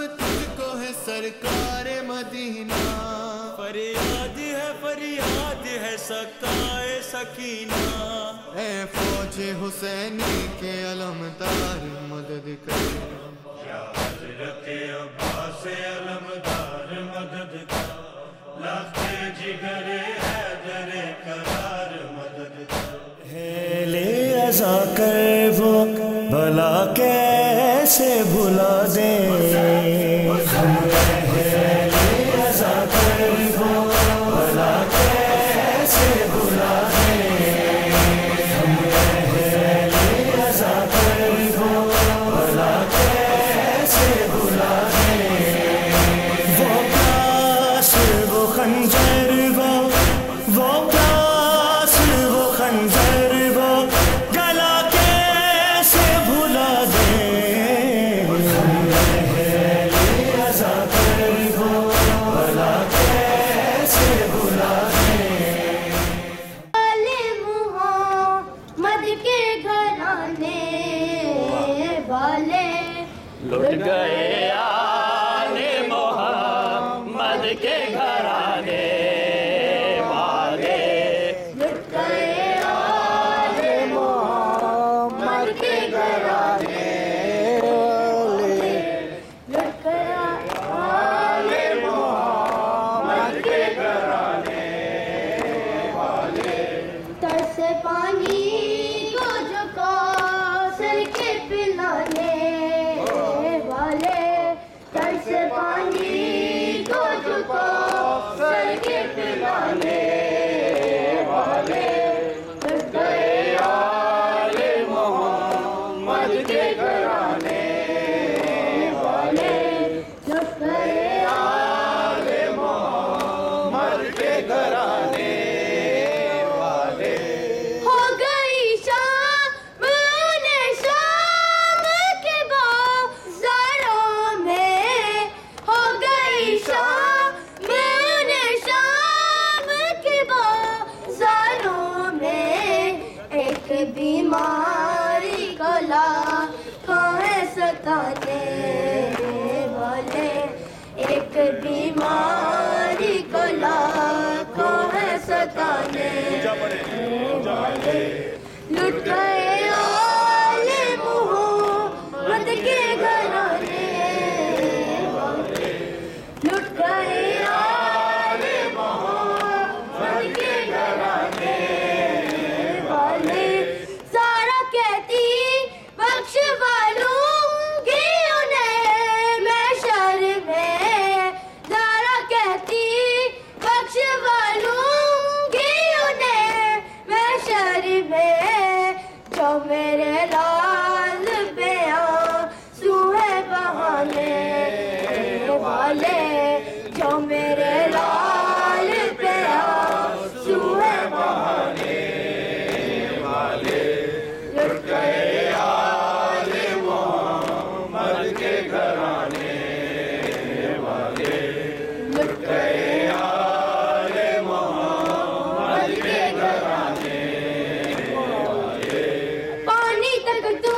تجھ کو ہے سرکار مدینہ، فریاد ہے سکائے سکینہ، اے فوج حسینی کے علمدار مدد کر، یا حضرت عباس علمدار مدد کر، لخت جگر حیدر قرار مدد کر، لے ازا کر وہ بھلا کیسے بھلا دے، ہم لٹ گئے آل محمد کے گھرانے والے، لٹ گئے آل محمد کے گھرانے والے، لٹ گئے آل محمد کے گھرانے والے، ترس پانی کو جو کوثر کے پلانے، پانی کو جو کوثر کے پلانے والے، لٹ گئے آل محمد کے گھرانے والے، لٹ گئے آل محمد کے گھرانے والے، ہو گئی شام شام کے بازاروں میں، شام کے بازاروں میں، ایک بیماری کو لاکھوں ہے ستانے والے، ایک بیماری کو لاکھوں ہے ستانے والے، لٹ گئے آل محمد کے گھرانے، لٹ گئے آل محمد کے گھرانے والے، سارا کہتی بخشوا لوں گی انہیں محشر میں، سارا کہتی بخشوا لوں گی انہیں محشر میں، جو میرے لال پہ آنسو ہے بہانے والے، جو میرے لال پہ آنسو ہے بہانے والے، لٹ گئے آل محمد کے گھرانے والے، لٹ گئے آل محمد کے گھرانے والے، پانی تک تو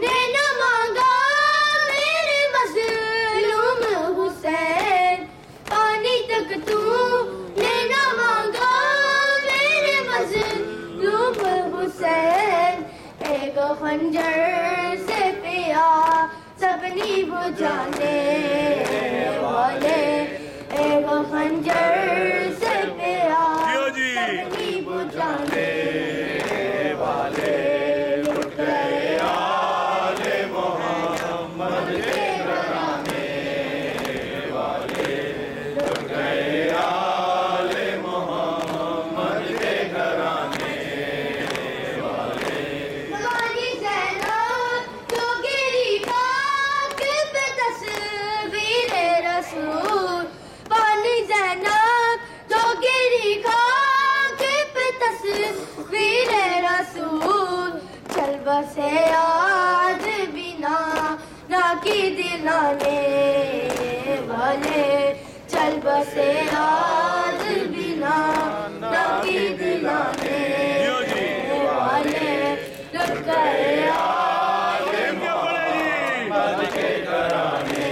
نے نہ مانگا میرے مظلوم حسین، پانی تک تو نے نہ مانگا میرے مظلوم حسین، ایک خنجر سے پیا سب نی بجھانے والے، ایک خنجر سے پیا سب نی بجھانے والے، لٹ گئے آل محمد کے گھرانے والے، لٹ گئے آل محمد کے گھرانے والے، والی زینب جو گری خاک پہ تصویر رسول، والی زینب جو گری خاک پہ تصویر رسول، چل بسے آج بنا کی دلانے والے، چل بسے آج بنا کی دلانے والے، لٹ گئے آل محمد کے گھرانے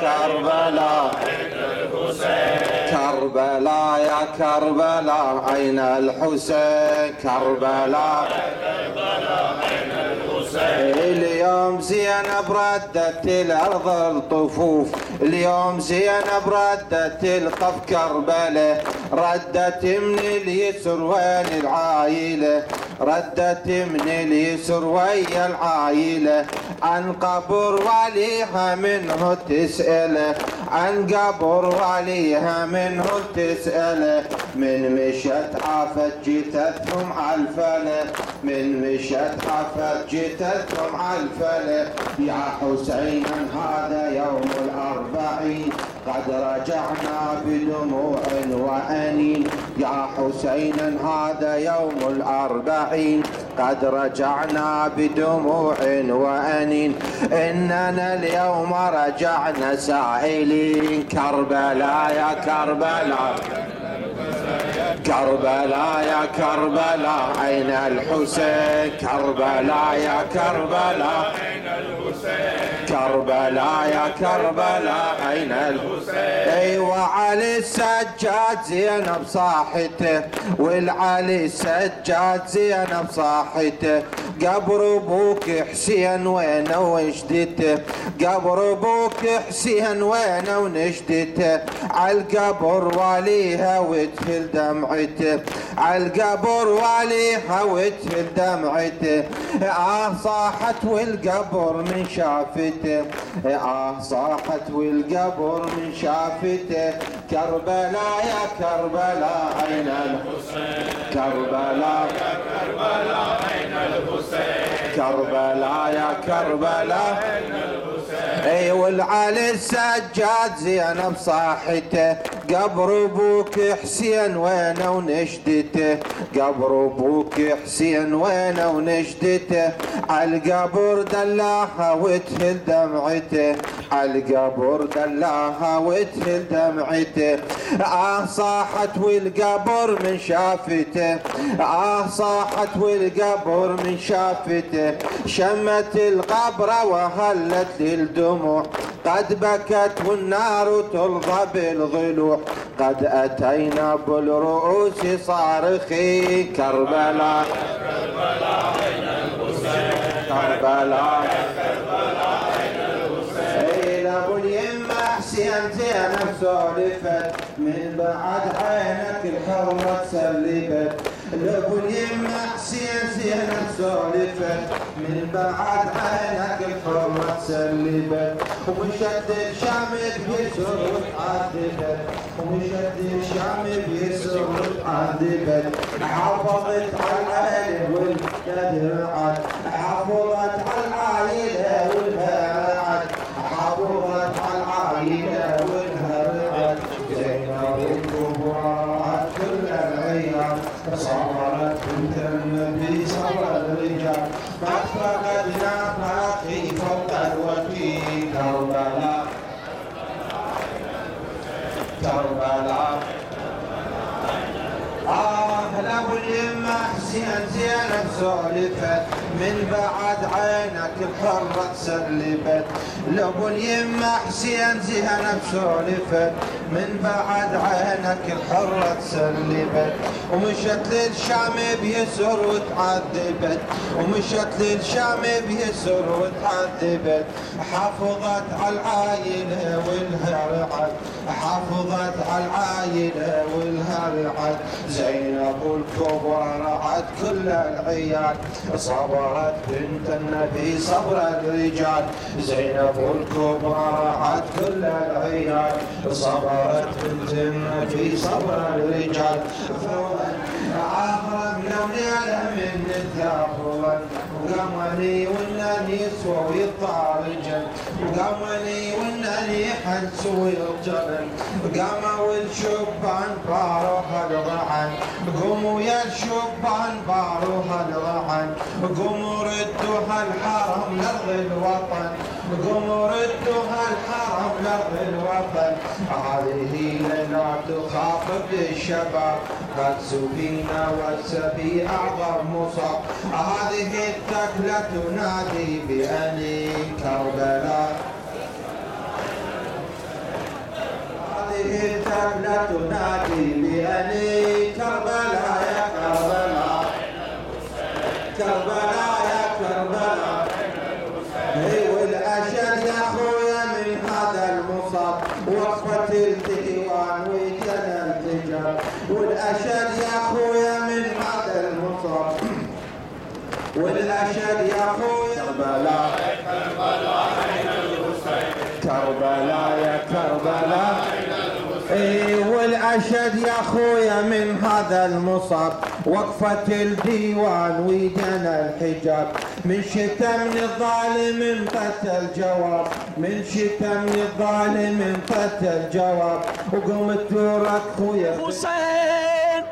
كربلاء أين الحسين كربلاء يا كربلاء أين الحسين كربلاء أين الحسين اليوم زينب ردت الأرض الطفوف اليوم زينب ردت القف كربلاء ردت من اليسر وين العايلة ردت من اليسر ويا العايلة عن قبر وليها منه تسأله عن قبر وليها منه تسأله من مشت عافت جثثهم عالفلة من مشت عافت جثثهم عالفلة يا حسين هذا يوم الأربعين قد رجعنا بدموع وأنين يا حسين هذا يوم الأربعين قد رجعنا بدموع وأنين إننا اليوم رجعنا سائلين كربلاء يا كربلاء كربلاء يا كربلاء أين الحسين كربلاء يا كربلاء أين الحسين كربلاء يا كربلاء أين الحسين أيوة علي السجاد زينب صاحته والعلي السجاد زينب صاحته قبر ابوك حسين وين وجدته قبر ابوك حسين وين ونجدته عالقبر وليها وتهل دمعته عالقبر وليها وتهل دمعته صاحت والقبر من شافته صاحت والقبر من شافته كربلاء يا كربلاء أين الحسين كربلاء يا كربلاء أين الحسين كربلاء يا كربلاء أين الحسين اي والعلي السجاد زينب صاحته قبر ابوك حسين وين ونجدته قبر ابوك حسين وين ونجدته عالقبر دلاها وتهل دمعته عالقبر دلاها وتهل دمعته صاحت والقبر من شافته صاحت والقبر من شافته شمت القبر وهلت للدموع قد بكت والنار تلظى بالضلوع قد أتينا بالرؤوس صارخين كربلاء كربلاء أين الحسين كربلاء كربلاء أين الحسين أبو اليمة حسين زينب سولفت من بعد عينك الحرة تسلبت لابو اليمة حسين زينب سولفت من بعد عينك الحرة تسلبت ومشت الشام بيسر وتعذبت ومشت الشام بيسر وتعذبت حافظت على الاهل والدرعات حافظت على العائله والهرعات حافظت على العائله والهرعات زينب الكبرى كل العيال صبرت بنت النبي صبر الرجال ما فقدنا باقي فوق الوكيل كربلاء كربلاء لابو اليمة حسين زينب سولفت من بعد عينك الحرة تسلبت لابو اليمة حسين زينب سولفت من بعد عينك الحرة تسلبت ومشت للشام بيسر وتعذبت ومشت للشام بيسر وتعذبت حافظت على العايلة والهرعت حافظت على العايلة والهرعت زينب الكبرى رعت كل العيال صبرت بنت النبي صبر الرجال زينب الكبرى رعت كل العيال صبرت بنت النبي صبر الرجال أهرمنا وليلة من الثاقل وقمني وانني سوي طارجا وقمني وانني حنسوي الجبل قاموا الشبان باروها الضحن قوموا يا الشبان باروها الضحن قوموا ردوها الحرم لأرض الوطن قوموا ردوها الحرم لأرض الوطن هذه ليلة تخاطب الشباب قد سبينا والسبي أعظم مصاب هذه الثكلة تنادي بأني كربلاء هذه الثكلة تنادي بأني كربلاء يا كربلاء كربلاء يا كربلاء والأشد يا خويا من هذا المصاب وقفة الديوان وجنى الحجاب والأشد يا خويا من هذا المصاب والأشد يا خويا كربلاء كربلاء يا كربلاء والأشد يا خويا من هذا المصاب وقفة الديوان وجنى الحجاب من شتمني الظالم فت الجواب من شتمني الظالم فت الجواب وقمت دورك خويا حسین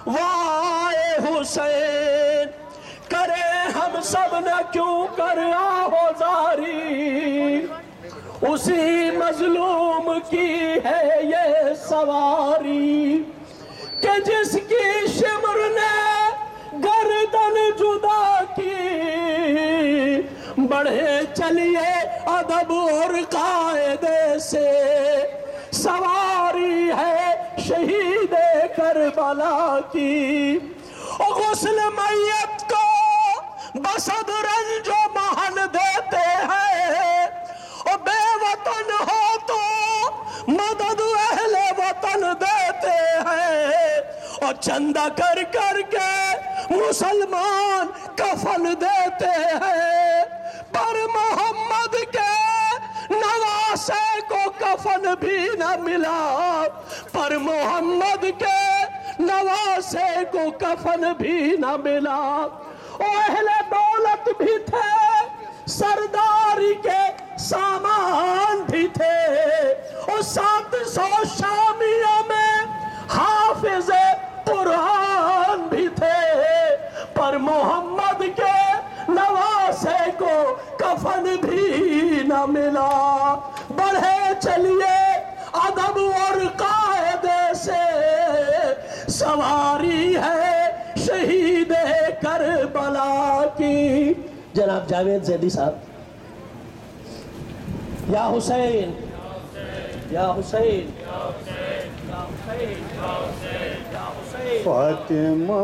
وائے حسین کرے ہم سب نہ کیوں کر آہوزاری اسی مظلوم کی ہے یہ سواری کہ جس کی شمر نے گردن جدا کی بڑھے چلیے ادب اور قاعدے سے سواری ہے شہید کربلا کی غسل میت کو بسد رنج و محن دیتے ہیں اور بے وطن ہو تو مدد اہل وطن دیتے ہیں اور چندہ کر کر کے مسلمان کفن دیتے ہیں پر محمد کے نواسے کو کفن بھی نہ ملا پر محمد کے نواسے کو کفن بھی نہ ملا اہل دولت بھی تھے سرداری کے سامان بھی تھے اور 700 شامیوں میں حافظ قرآن بھی تھے پر محمد کے نواسے کو کفن بھی نہ ملا بڑھے چلیے ادب اور قاعدے سے سواری ہے شہید کربلا کی جناب جاوید زیدی صاحب یا حسین یا حسین فاطمہ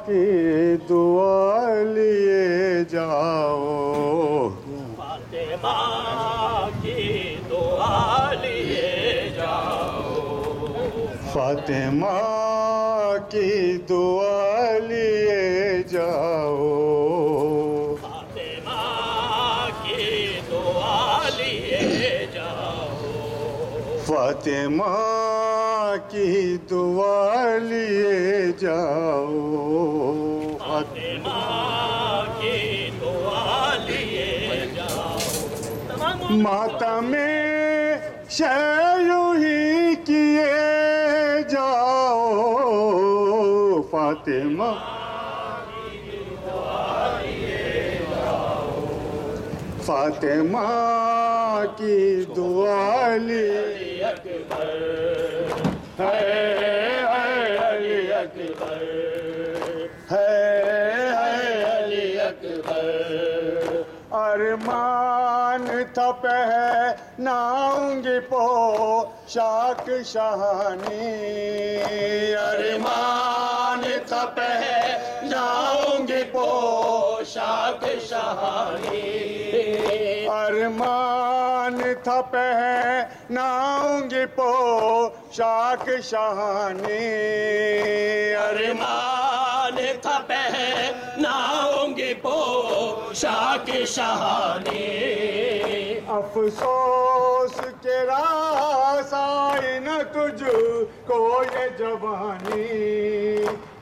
کی دعا لیے جاؤ فاطمہ کی دعا لیے جاؤ فاطمہ کی دعا لیے جاؤ فاطمہ کی دعا لیے جاؤ فاطمہ کی دعا لیے جاؤ فاطمہ کی دعا لیے جاؤ ماتم شیوں ہی کیے جاؤ فاطمہ فاطمہ کی دعا لیے علی اکبر علی اکبر ارمان تھا پہناؤں گی پوشاک شاہانی ارمان تھا پہناؤں گی پوشاک شاہانی ارمان تھا پہناؤں گی پوشاک شاہانی ارمان تھا پہناؤں گی پوشاک شاہانی افسوس کے راس آئی نہ تجھ کو یہ جوانی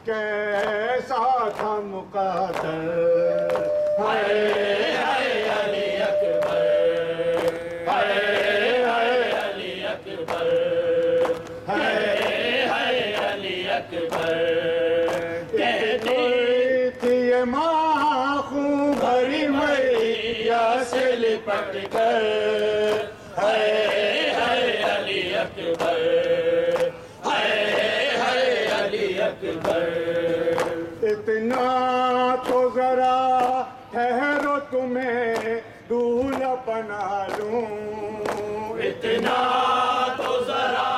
کیسا تھا مقدر ہائے ہائے علی اکبر، ہائے ہائے علی اکبر، ہائے ہائے علی اکبر، کہتی تھی یہ ماں خون بھری میاں سے لپٹ کر ہائے ہائے علی اکبر، ہائے ہائے علی اکبر، اتنا تو ذرا ٹھہرو تمہیں دولہا بنا لوں، اتنا تو ذرا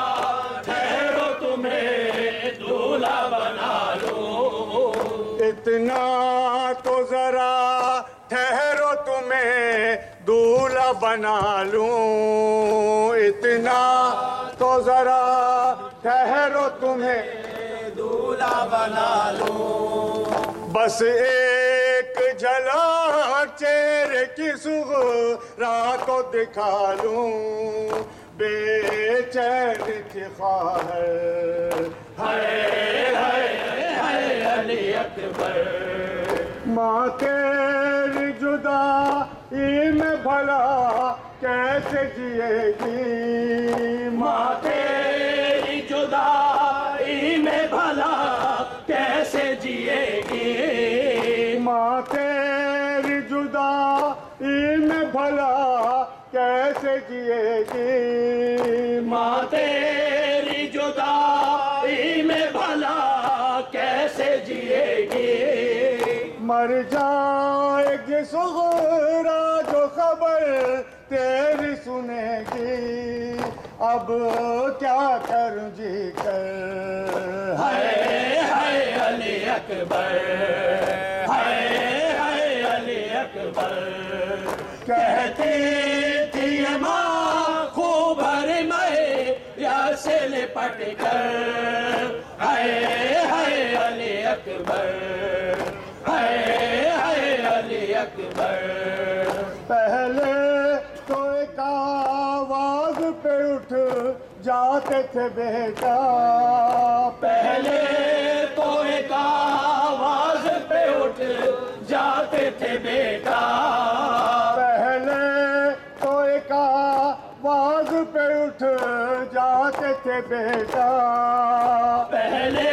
ٹھہرو تمہیں دولہا بنا لوں، اتنا تو ذرا ٹھہرو تمہیں دولہا بنا لوں، اتنا تو ذرا ٹھہرو تمہیں دولہا بنا لوں، بس ایک جھلک چہرے کی صغرا کو دکھا لوں، بے چین تھی خواہر ہائے ہائے ہائے علی اکبر، ماں تیری جدائی میں بھلا کیسے جیے گی، ماں تیری جدائی میں بھلا کیسے جیے گی، ماں تیری جدائی میں بھلا کیسے جیے گی، ماں تیری جدائی میں بھلا کیسے جیے گی، مر جائے گی صغرا جو خبر تیری سنے گی، اب کیا کروں جی کر ہائے ہائے علی اکبر، ہائے ہائے علی اکبر، کہتی تھی یہ ماں خوب بھری میاں سے لپٹ کر ہائے ہائے علی اکبر، ہائے ہائے علی اکبر، پہلے تو ایک آواز پہ اٹھ جاتے تھے بیٹا، پہلے تو ایک آواز پہ اٹھ جاتے تھے بیٹا، پہلے تو ایک آواز پہ اٹھ جاتے تھے بیٹا، پہلے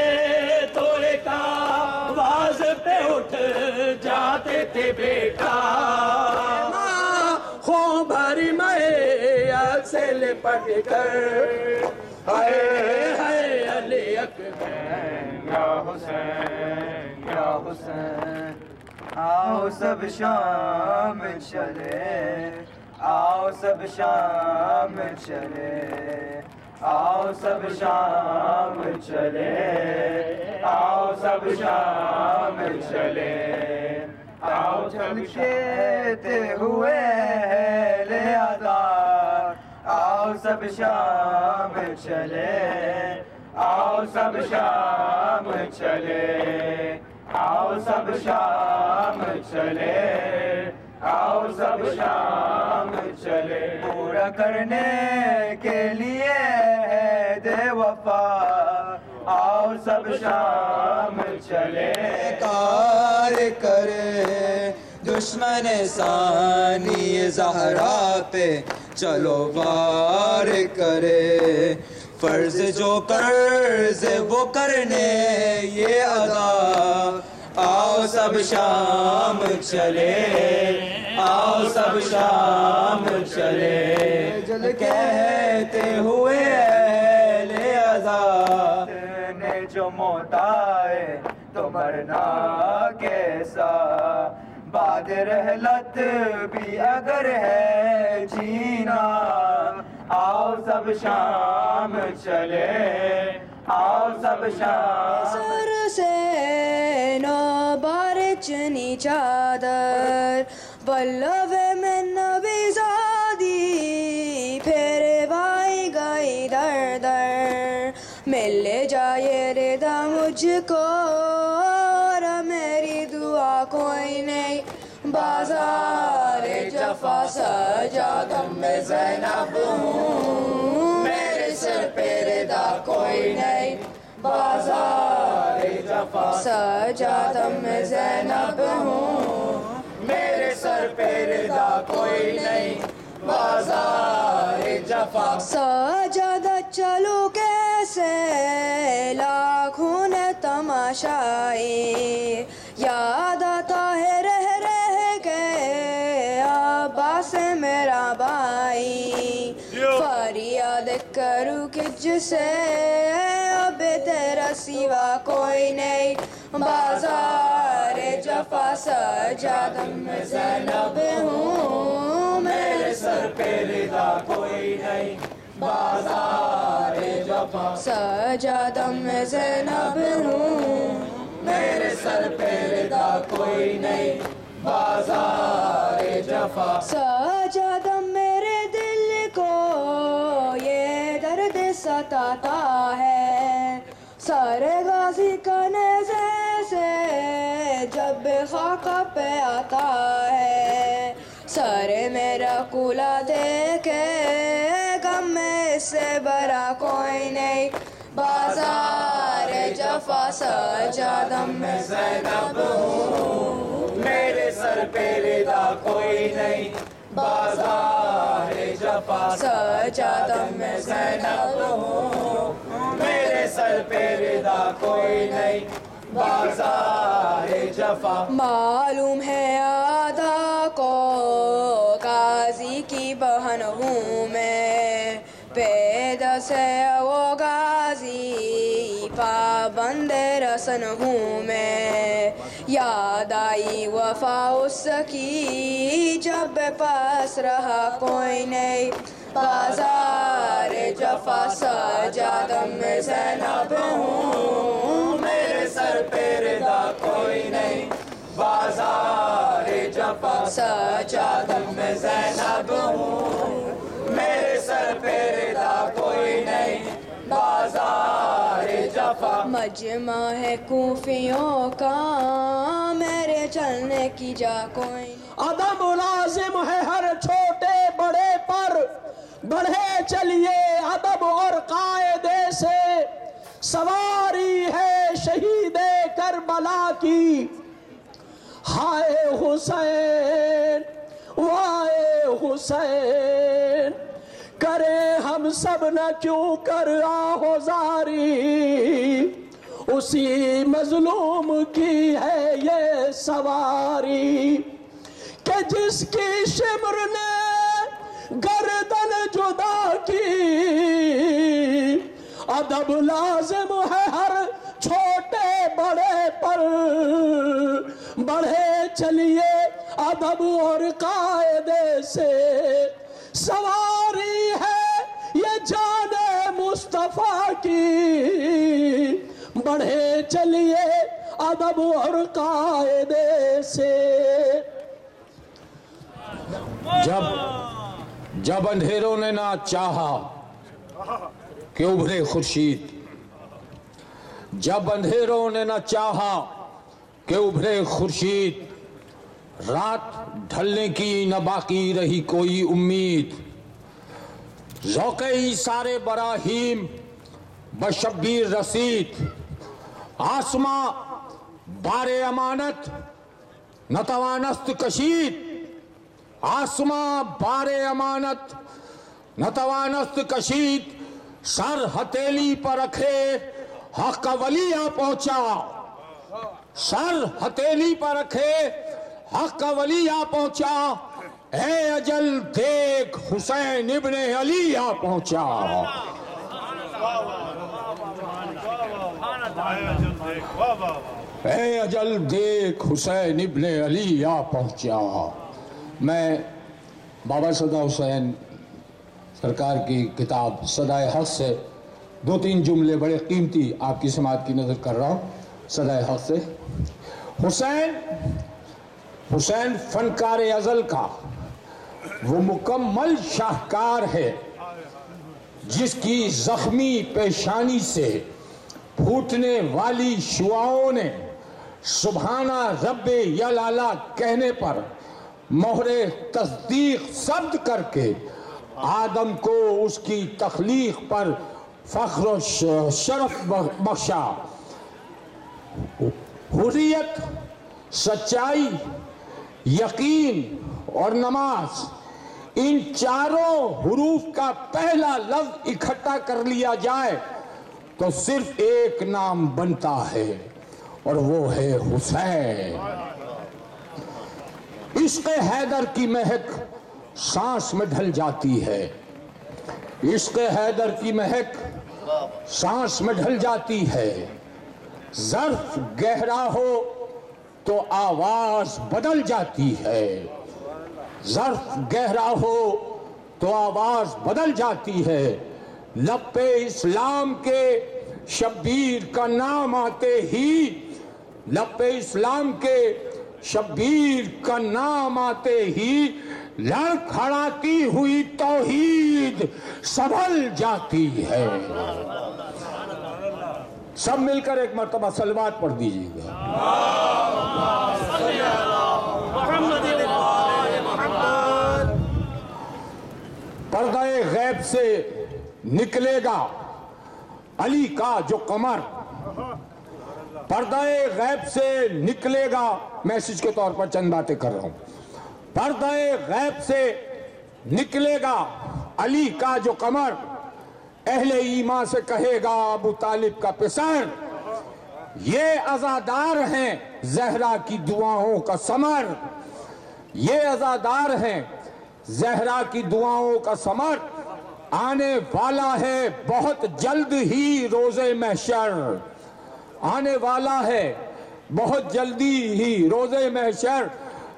تو ایک آواز پہ اٹھ جاتے تھے بیٹا، خوب بھری میاں سے لپٹ کر ہائے ہائے علی اکبر، یا حسین یا حسین، آؤ سب شام چلے، آؤ سب شام چلے، آؤ سب شام چلے، آؤ سب شام چلے، آؤ چلتے ہوئے لے آدار، آؤ سب شام چلے، آؤ سب شام چلے، آؤ سب شام چلے، آؤ سب شام چلے، پورا کرنے کے لیے ہے دے وفا، آؤ سب شام چلے، کار کرے دشمن ثانی زہرا پہ چلو وار کرے، فرض جو قرض وہ کرنے یہ ادا، آؤ سب شام چلے، آؤ سب شام چلے، جل کہتے ہوئے اہل عزا، نے جو موت آئے تو مرنا کیسا، بعد رحلت بھی اگر ہے جینا، آؤ سب شام چلے، آؤ سب شام، سر سے نو بار چنی چادر، بلو میں نبی زادی، پھر بائی گئی در در، مل جائے ردا مجھ کو، اور میری دعا کوئی نہیں، بازار جفا سجادم میں زینب ہوں، میرے سر پہ ردا کوئی نہیں، بازار جفا سجادہ میں زینب ہوں میرے سر پہ رضا کوئی نہیں بازار جفا سجادہ چلو کیسے لاکھوں نے تماشائی یاد آتا ہے رہ کے عباس میرا بھائی فریاد کروں کہ جسے اب تیرا سوا کوئی نہیں بازار جفا سجادہ میں زینب ہوں میرے سر پہ رضا کوئی نہیں بازار جفا سجادہ میں زینب ہوں میرے سر پہ رضا کوئی نہیں بازار جفا سجادہ میرے دل کو یہ درد ستاتا ہے سر غازی کا نیزے سے جب خاک پہ آتا ہے سر میرا کولا دیکھے غم میں سے بڑا کوئی نہیں بازار جفا سجادہ میں زینب ہوں میرے سر پہ رضا کوئی نہیں بازار جفا سجادہ میں زینب ہوں میرے سر پہ رضا کوئی نہیں بازار جفا معلوم ہے آدھا کو قاضی کی بہن ہوں میں پیدا سے وہ غازی پابند رسن ہوں میں یاد آئی وفا اس کی جب پاس رہا کوئی نہیں بازار جفا سجادہ میں زینب ہوں میرے سر پہ رضا کوئی نہیں بازار جفا سجادہ میں زینب ہوں میرے سر پہ رضا کوئی نہیں بازار جفا مجمع ہے کوفیوں کا میرے چلنے کی جا کوئی نہیں ادب لازم ہے ہر چھوٹے بڑے پر بڑھے چلیے ادب اور قاعدے سے سواری ہے شہید کربلا کی ہائے حسین وائے حسین کرے ہم سب نہ کیوں کر آہوزاری اسی مظلوم کی ہے یہ سواری کہ جس کی شمر نے گردن جدا کی ادب لازم ہے ہر چھوٹے بڑے پر بڑھے چلیے ادب اور قاعدے سے سواری ہے یہ جان مصطفیٰ کی بڑھے چلیے ادب اور قاعدے سے جب اندھیروں نے نہ چاہا کہ ابھرے خورشید جب اندھیروں نے نہ چاہا کہ ابھرے خورشید رات ڈھلنے کی نہ باقی رہی کوئی امید ذوق ایثار براہیم بشبیر رسید آسماں بار امانت نہ توانست کشید آسماں بار امانت نہ توانست کشید سر ہتھیلی پر رکھے حق کا ولی آ پہنچا سر ہتھیلی پر رکھے حق کا ولی آ پہنچا اے اجل دیکھ حسین ابن علی آ پہنچا اے اجل دیکھ حسین ابن علی آ پہنچا میں بابا صدا حسین سرکار کی کتاب صدائے حق سے دو تین جملے بڑے قیمتی آپ کی سماعت کی نظر کر رہا ہوں صدائے حق سے حسین فنکار ازل کا وہ مکمل شاہکار ہے جس کی زخمی پیشانی سے پھوٹنے والی شعاؤں نے سبحانہ رب یلالہ کہنے پر مہر تصدیق ثبت کر کے آدم کو اس کی تخلیق پر فخر و شرف بخشا حریت، سچائی، یقین اور نماز، ان چاروں حروف کا پہلا لفظ اکٹھا کر لیا جائے تو صرف ایک نام بنتا ہے اور وہ ہے حسین۔ عشق حیدر کی مہک سانس میں ڈھل جاتی ہے، عشق حیدر کی مہک سانس میں ڈھل جاتی ہے، ظرف گہرا ہو تو آواز بدل جاتی ہے، ظرف گہرا ہو تو آواز بدل جاتی ہے، لب پہ اسلام کے شبیر کا نام آتے ہی، لب پہ اسلام کے شبیر کا نام آتے ہی لڑکھڑاتی ہوئی توحید سنبھل جاتی ہے۔ سب مل کر ایک مرتبہ صلوات پڑھ دیجیے گا۔ پردہ غیب سے نکلے گا علی کا جو قمر، پردہ غیب سے نکلے گا، میسج کے طور پر چند باتیں کر رہا ہوں، پردہ غیب سے نکلے گا علی کا جو قمر، اہل ایمان سے کہے گا ابو طالب کا پسر، یہ عزادار ہیں زہرا کی دعاؤں کا ثمر، یہ عزادار ہیں زہرا کی دعاؤں کا ثمر، آنے والا ہے بہت جلد ہی روز محشر، آنے والا ہے بہت جلدی ہی روز محشر،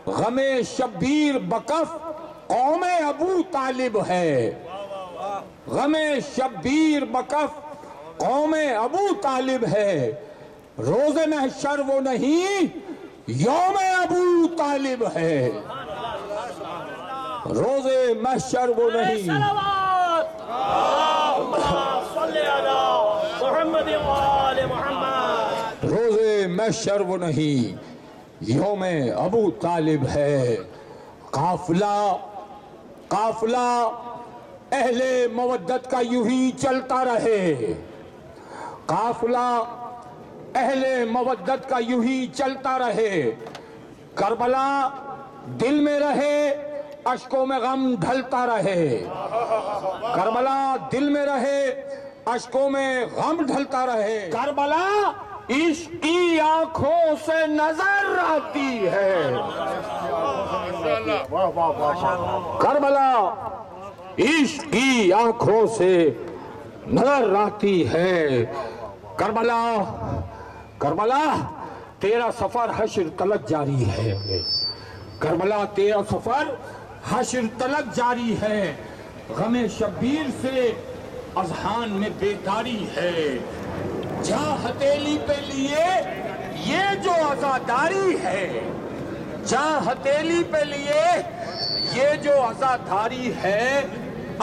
غم شبیر بکف قوم ابو طالب ہے، غم شبیر بکف قوم ابو طالب ہے، روز محشر وہ نہیں یوم ابو طالب ہے، روز محشر وہ نہیں روز محشر وہ نہیں یوم ابو طالب ہے۔ قافلہ اہل مودت کا یوں ہی چلتا رہے، قافلہ اہل مودت کا یوں ہی چلتا رہے، کربلا دل میں رہے اشکوں میں غم ڈھلتا رہے، کربلا دل میں رہے اشکوں میں غم ڈھلتا رہے، کربلا عشق کی آنکھوں سے نظر آتی ہے، کربلا عشق کی آنکھوں سے نظر آتی ہے، کربلا تیرا سفر حشر تلک جاری ہے، کربلا تیرا سفر حشر تلک جاری ہے، غم شبیر سے اذہان میں بیداری ہے، جہاں ہتھیلی پہ لیے یہ جو عزاداری ہے، جہاں ہتھیلی پہ لیے یہ جو عزاداری ہے،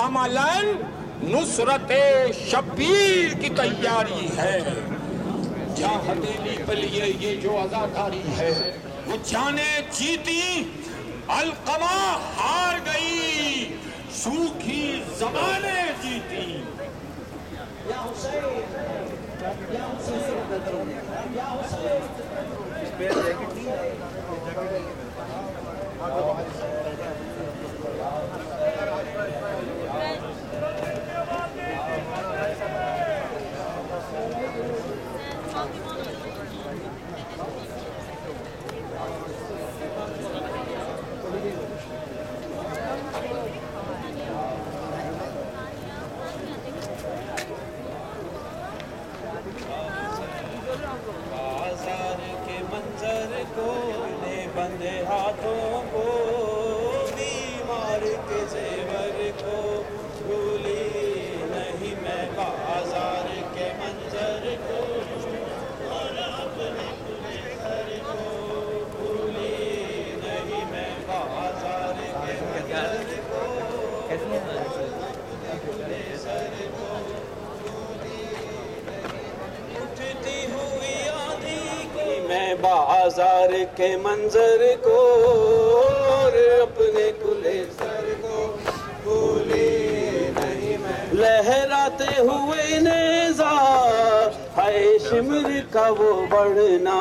عملاً نصرت شبیر کی تیاری ہے، جہاں ہتھیلی پہ لیے یہ جو عزاداری ہے، وہ جانے جیتی القمہ ہار گئی، سوکھی زبانیں جیتی۔ یا حسین یا حسین یا بازار کے منظر کو نے بندے ہاتھوں کو، بیمار کے زیور کو بھولی نہیں میں، بازار کے منظر کو اور اپنے گھر کو بھولی نہیں میں، بازار کے منظر کو میں، بازار کے منظر کو اور اپنے کھلے سر کو بھولی نہیں میں، لہراتے ہوئے نیزہ ہے شمر کا کا وہ بڑھنا،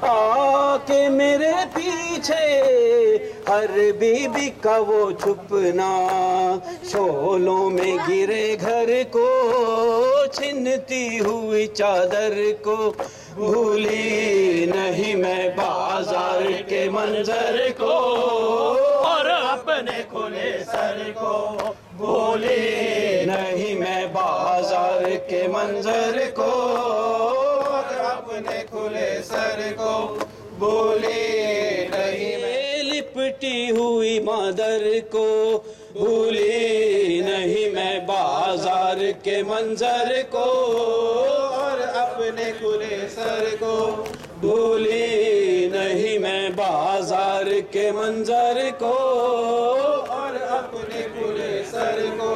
آ کے میرے پیچھے ہر بیوی کا وہ چھپنا، شولوں میں گرے گھر کو چھنتی ہوئی چادر کو، بھولی نہیں میں بازار کے منظر کو اور اپنے کھلے سر کو، بھولی نہیں میں بازار کے منظر کو اور اپنے کھلے سر کو، بھولی نہیں میں لپٹی ہوئی مادر کو، بھولی نہیں میں بازار کے منظر کو اور اپنے کھلے سر کو، بھولی نہیں میں بازار کے منظر کو اور اپنے کھلے سر کو،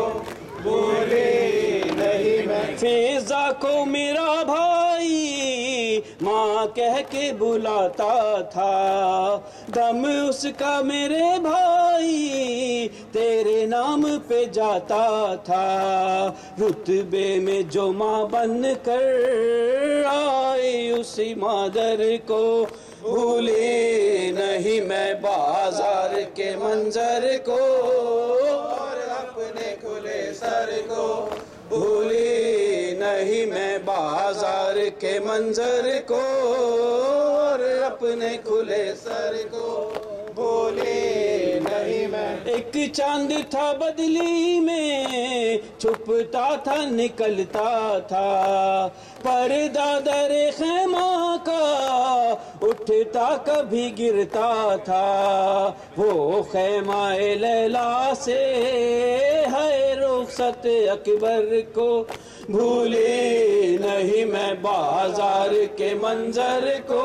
بھولی نہیں میں فیضا کو میرا بھائی ماں کہہ کے بلاتا تھا، دم اس کا میرے بھائی تیرے نام پہ جاتا تھا، رتبے میں جو ماں بن کر آئی اسی مادر کو، بھولی نہیں میں بازار کے منظر کو اور اپنے کھلے سر کو، بھولی نہیں میں بازار کے منظر کو اور اپنے کھلے سر کو، بھولی نہیں میں ایک چاند تھا بدلی میں چھپتا تھا نکلتا تھا، پردہ در خیمہ کا اٹھتا کبھی گرتا تھا، وہ خیمہ لیلا سے ہے رخصت اکبر کو، بھولی نہیں میں بازار کے منظر کو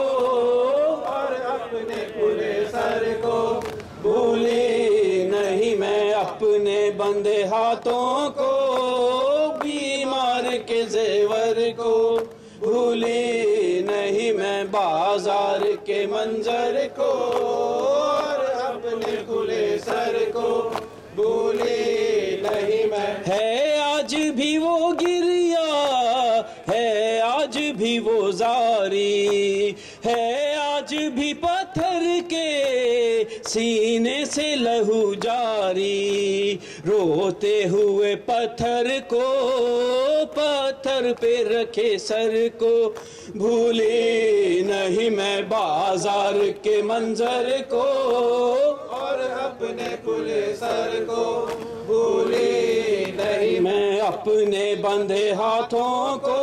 اور اپنے کھلے سر کو، بھولی نہیں میں اپنے بندے ہاتھوں کو بیمار کے زیور کو، بھولی نہیں میں بازار کے منظر کو اور اپنے کھلے سر کو، بھولی نہیں میں ہے آج بھی وہ گریا، ہے آج بھی وہ زاری، ہے آج بھی پتھر کے سینے سے لہو جاری، روتے ہوئے پتھر کو پتھر پہ رکھے سر کو، بھولی نہیں میں بازار کے منظر کو اور اپنے کھلے سر کو، بھولی نہیں میں اپنے بندھے ہاتھوں کو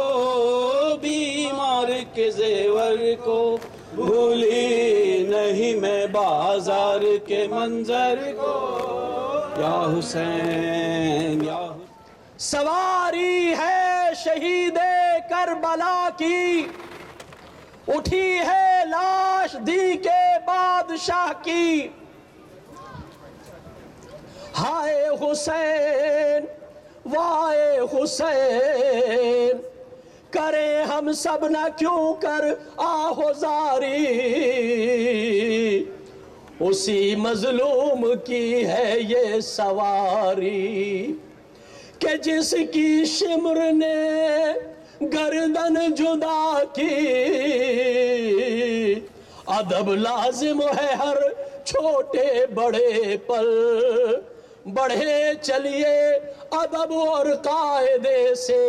بیمار کے زیور کو، بھولی نہیں میں بازار کے منظر کو، یا حسین یا سواری ہے شہید کربلا کی، اٹھی ہے لاش دی کے بادشاہ کی، ہائے حسین وائے حسین، کریں ہم سب نہ کیوں کر آہوزاری، اسی مظلوم کی ہے یہ سواری، کہ جس کی شمر نے گردن جدا کی، ادب لازم ہے ہر چھوٹے بڑے پر، بڑھے چلیے ادب اور قاعدے سے،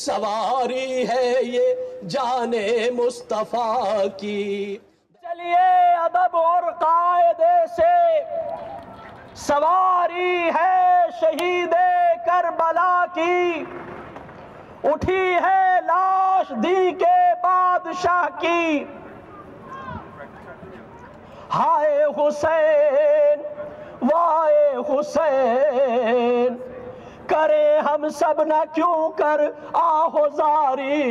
سواری ہے یہ جان مصطفیٰ کی، چلیے ادب اور قاعدے سے، سواری ہے شہید کربلا کی، اٹھی ہے لاش دی کے بادشاہ کی، ہائے حسین وائے حسین، کریں ہم سب نہ کیوں کر آہوزاری،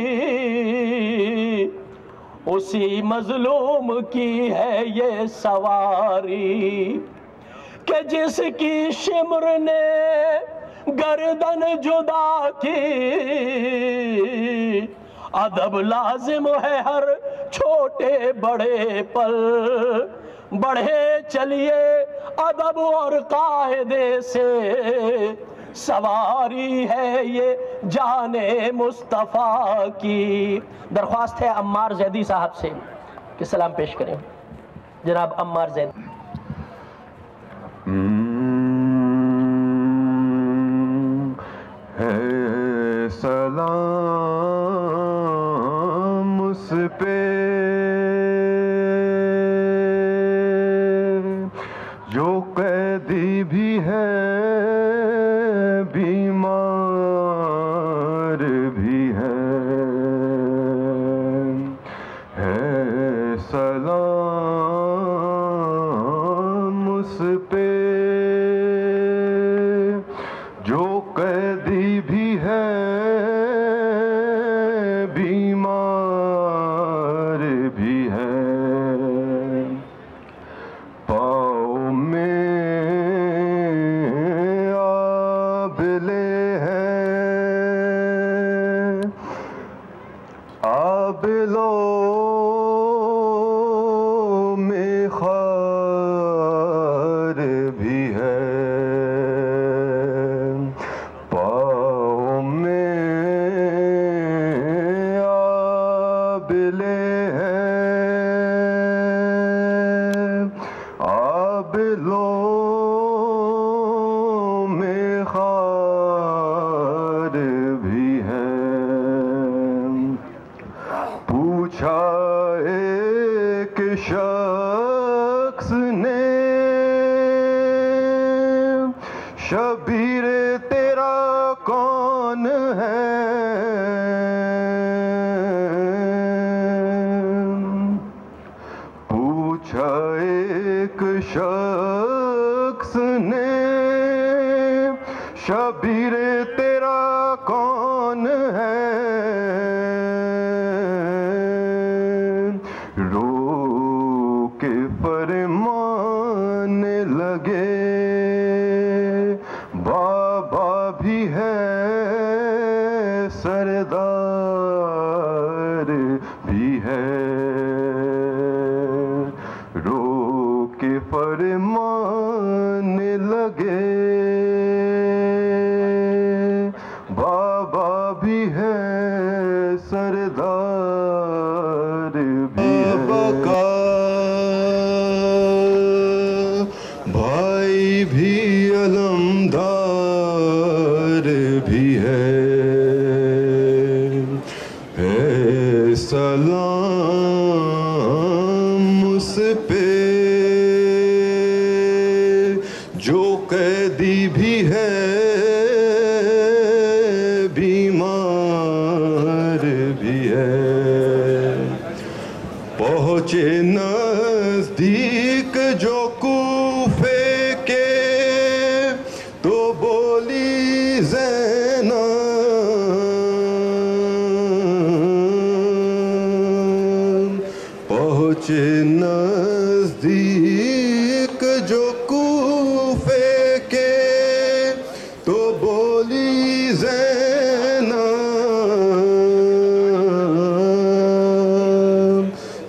اسی مظلوم کی ہے یہ سواری، کہ جس کی شمر نے گردن جدا کی، ادب لازم ہے ہر چھوٹے بڑے پر، بڑھے چلیے ادب اور قاعدے سے، سواری ہے یہ جان مصطفیٰ کی. درخواست ہے عمار زیدی صاحب سے کہ سلام پیش کریں. جناب عمار زیدی. ہے سلام اس پہ جو قیدی بھی ہے بیمار بھی ہے سلام اس پہ جو قیدی بھی ہے بیمار بھی ہے. پاؤں میں آبلے ہیں آبلوں میں خار بھی ہے. ایک شخص نے شبیر تیرا کون ہے پوچھا ایک شخص نے شبیر تیرا کون ہے فرمانے لگے بابا بھی ہے سردار بھی ہے رو کے فرمانے لگے بابا بھی ہے سردار بھی ہے بھائی بھی علمدار بھی ہے سلام اس پہ جو قیدی بھی ہے بیمار بھی ہے. پہنچے نزدیک جو کوفے کے تو بولی زینب پہنچے نزدیک جو کوفے کے تو بولی زینب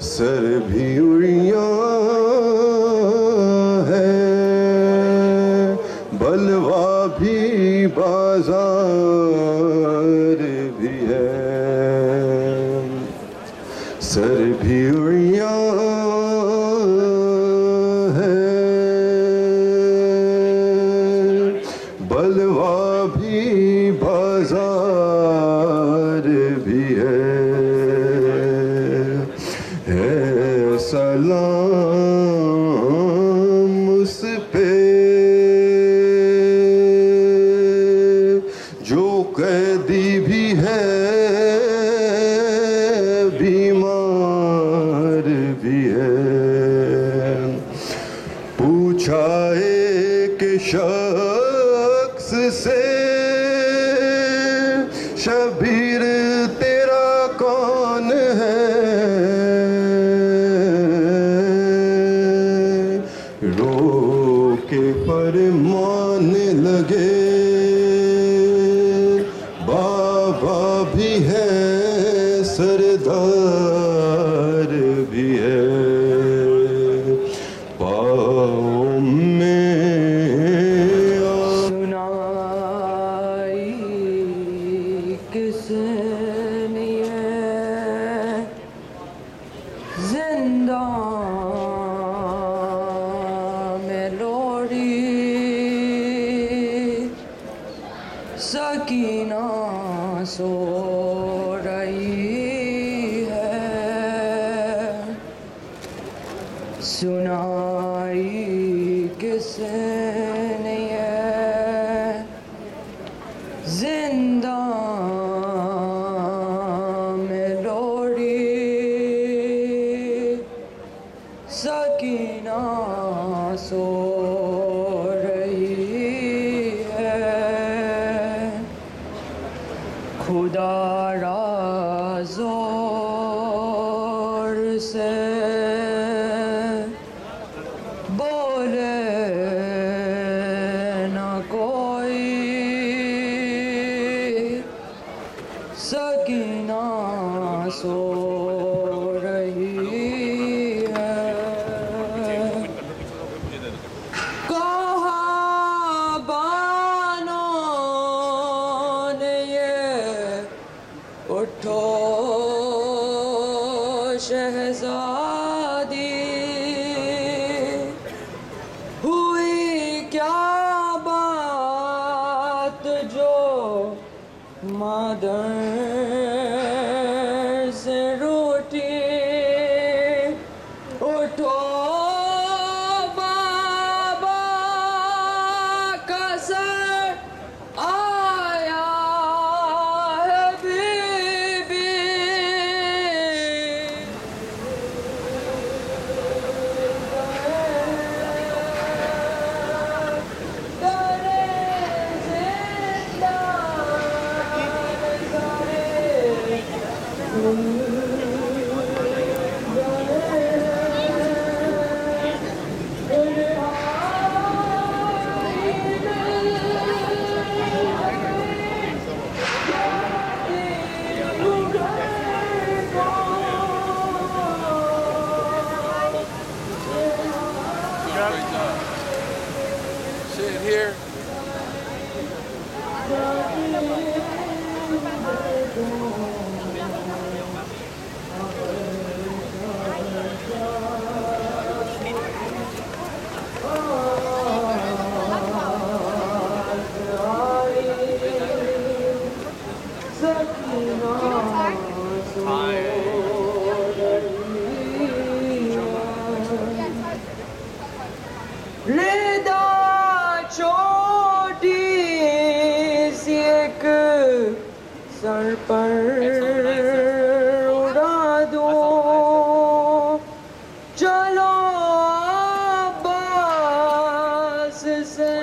سر بھی بلوا بھی بازار بھی ہے سر بھی اڑیاں ہے بلوا بھی بازار بھی ہے سلام اس پہ جو قیدی بھی ہے بیمار بھی ہے. پوچھا ایک شخص سے شبیر تیرا کون ہے رو کے فرمانے لگے بابا بھی ہے سردار بھی ہے. پاؤں میں سنا سکینہ سو رہی ہے، سنائی کس نے یہ زندہ میں لوڑی، سکینہ سو رہی ہے، خدا را زور سے بولے نہ کوئی، سکینہ سو رہی ہے، کہا بانوں نے یہ اٹھو شہزادی، ہوئی کیا بات جو مادر سے روٹی، اٹھو بابا کا سر آیا ہے بی بی، Sit here. ردا چھوٹی سی ایک سر پر اڑا دوں، چلو عباس سے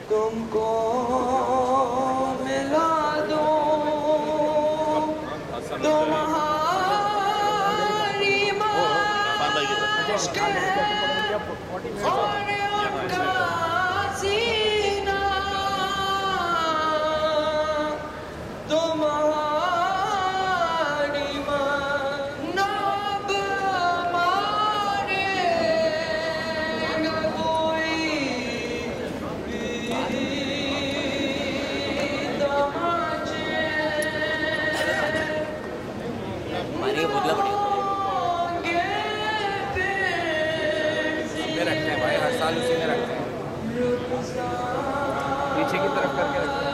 تم کو ملا دوں، تمہاری مشق ہے اور ان کا سینہ، تمہاری ناب مارے گا کوئی تماچے، رکھتے ہیں بھائی، ہر سال اسی میں رکھتے ہیں، پیچھے کی طرف کر کے رکھتے ہیں۔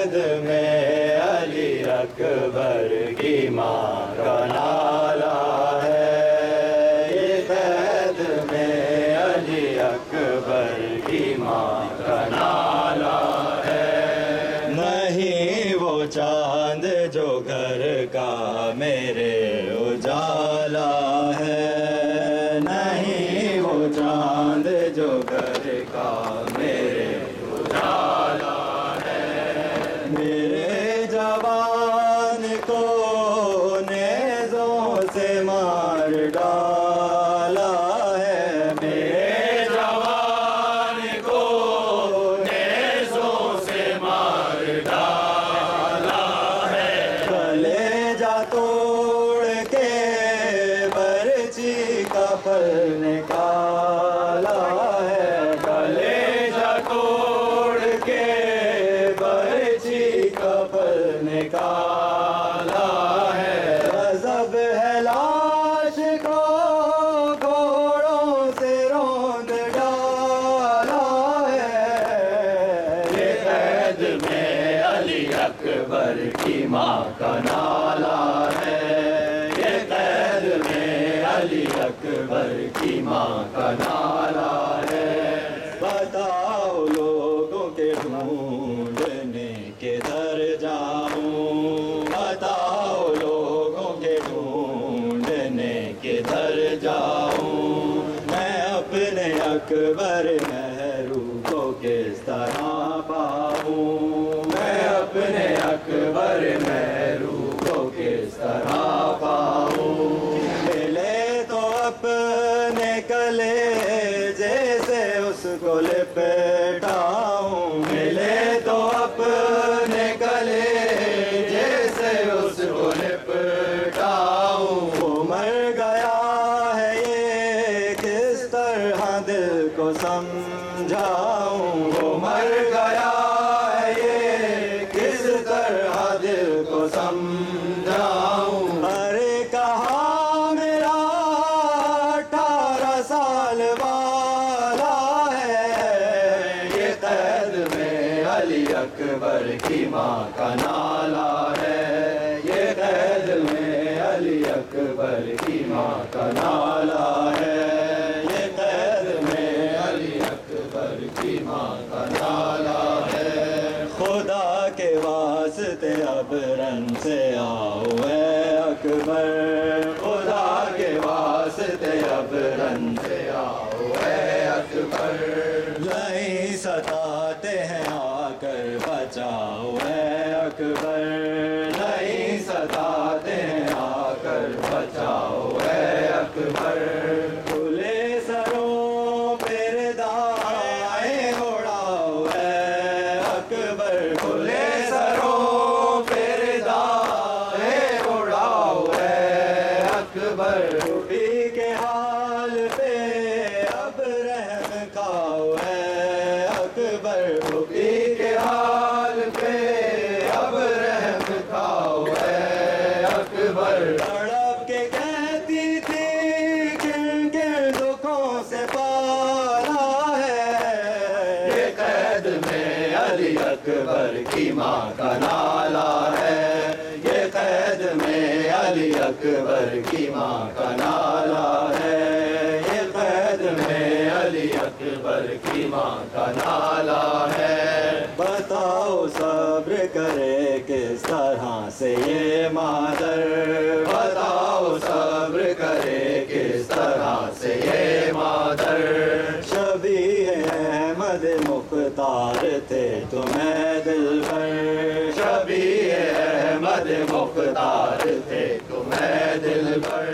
قید میں علی اکبر کی ماں کا نالا ہے، یہ قید میں علی اکبر کی ماں کا نالا ہے، نہیں وہ چاند جو گھر کا میرے اجالا ہے، نہیں وہ چاند جو گھر کا میرے اجالا ہے، میرے جوان کو نیزوں سے مار ڈالا ہے، میرے جوان کو نیزوں سے مار ڈالا ہے، کلیجہ توڑ کے برچی کا پھل نکالا ہے، کلیجہ توڑ کے برچی کا پھل نکالا ہے، غضب ہے لاش کو گھوڑوں سے روند کا نالا ہے، یہ قید میں علی اکبر کی ماں کا نالا ہے۔ بتاؤ لوگوں کے ڈھونڈنے کدھر جاؤں، بتاؤ لوگوں کے ڈھونڈنے کدھر جاؤں، میں اپنے اکبر محروب کو کس طرح پاؤں، میں اپنے اکبر محروب کو کس طرح پاؤں۔ ملے تو اپنے کلیجے سے اس کو لپٹاؤں، ملے تو اپنے کلیجے سے اس کو لپٹاؤں۔ وہ مر گیا ہے یہ کس طرح دل کو سمجھاؤں، وہ مر گیا ہے یہ کس طرح دل کو سمجھاؤں۔ ارے کہاں میرا 18 سال والا ہے، یہ قید میں علی اکبر کی ماں کا نالا ہے، یہ قید میں علی اکبر کی ماں کا نالا ہے، یہ قید میں علی اکبر کی ماں کا نالا ہے۔ خدا کے واسطے اب رن سے آؤ اے اکبر، خدا کے واسطے اب رن سے آؤ اے اکبر، نہیں ستاتے ہیں آ کر بچاؤ اے اکبر، نہیں ستاتے ہیں آ کر بچاؤ اے اکبر۔ کھلے سروں پہ دائیں اڑاؤ اے اکبر، کھلے سروں پہ دائیں اڑاؤ اے اکبر، ٹوٹی کے حال پہ اب رحم کھاؤ اے اکبر، ٹوٹی کے حال پہ اب رحم کھاؤ اے اکبر۔ تڑپ کے کہتی تھی کن کن دکھوں سے پالا ہے، یہ قید میں علی اکبر کی ماں کا نالا ہے، یہ قید میں علی اکبر کی ماں کا نالا ہے، یہ قید میں علی اکبر کی ماں کا نالا ہے۔ بتاؤ صبر کرے کس طرح سے یہ مادر، بتاؤ صبر کرے کس طرح سے یہ مادر، شبیہ احمد مختار تھے تمہیں دل پر، شبیہ احمد مختار تھے تمہیں دل پر،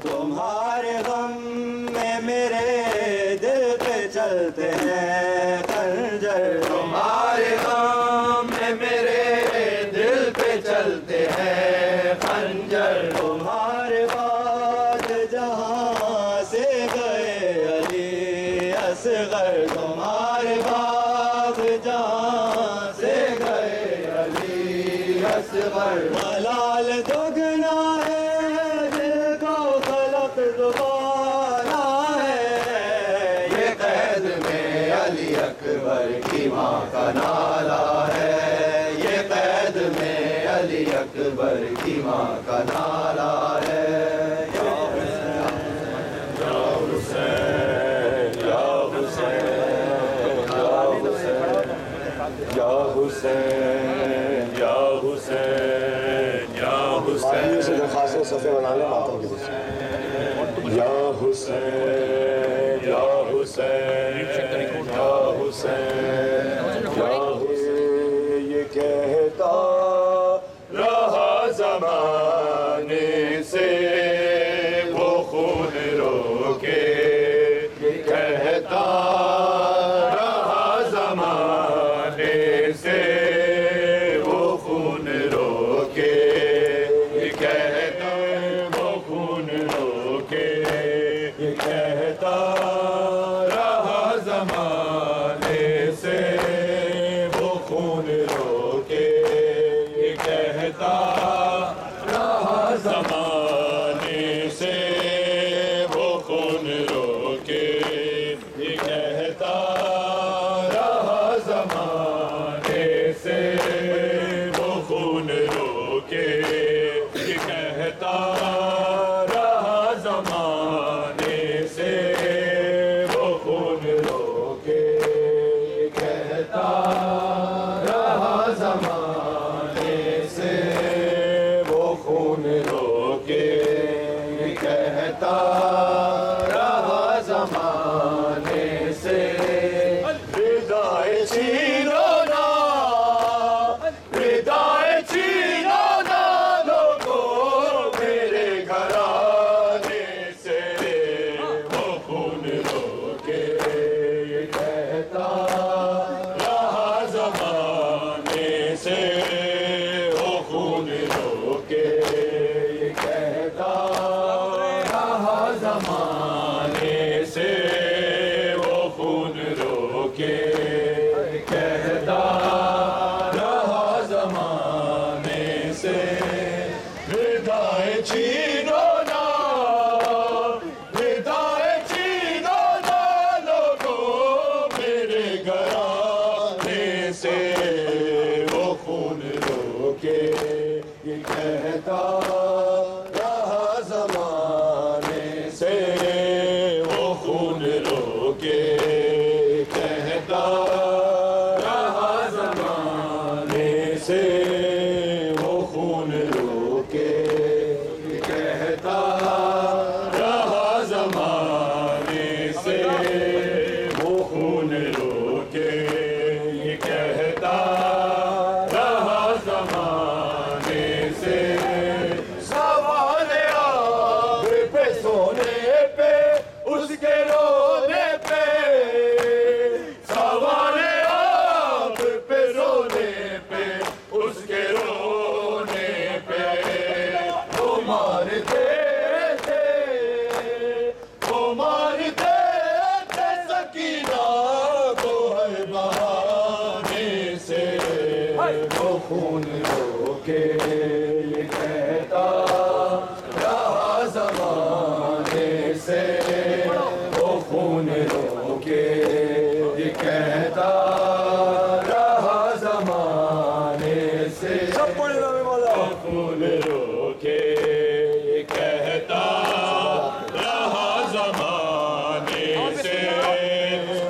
تمہارے غم میں میرے دل پہ چلتے ہیں خنجر، تمہارے غم میں میرے دل پہ چلتے ہیں خنجر، تمہارے بعد جہاں سے گئے علی اصغر، تمہارے بعد جہاں سے گئے علی اصغر، ملال دگنا ہے دل کو خلق دوبارہ ہے، یہ قید میں علی اکبر کی ماں کا نالا ہے، یہ قید میں علی اکبر کی ماں کا نالا ہے۔ یا حسین یا حسین یا حسین یا حسین یا حسین سے درخواست صفحے بنا لیں ماتم کی طرف، یا حسین یا حسین یا حسین یا حسین، یہ کہتا رہا زمانے سے وہ خون روکے، یہ کہتا رہا زمانے سے وہ خون روکے، یہ کہتا وہ خون روکے، یہ کہتا رہا زمانے سے کہتا رہا زمانے سے ردائے چھینو نا، ردائے چھینو نا لوگوں میرے گھرانے سے، وہ خون رو کے یہ کہتا رہا زمانے سے، وہ خون رو کے یہ کہتا رہا زمانے سے، وہ خون رو کے کہتا رہا زمانے سے، ردائے چھینو نا، ردائے چھینو نا لوگوں میرے گھرانے سے، وہ خون رو کے یہ کہتا رہا زمانے سے، وہ خون رو کے کہتا رہا زمانے سے، وہ خون رو کے کہتا رہا زمانے سے، وہ خون رو کے یہ کہتا رہا زمانے سے، سوال آب پہ سونے پہ اس کے رونے پہ، سوال آب پہ رونے پہ اس کے رونے پہ، وہ مارتے تھے، وہ مارتے تھے سکینہ کو ہر بہانے سے، وہ خون رو کے یہ کہتا رہا زمانے سے، وہ خون رو کے یہ کہتا رہا زمانے سے، وہ خون رو کے یہ کہتا رہا زمانے سے،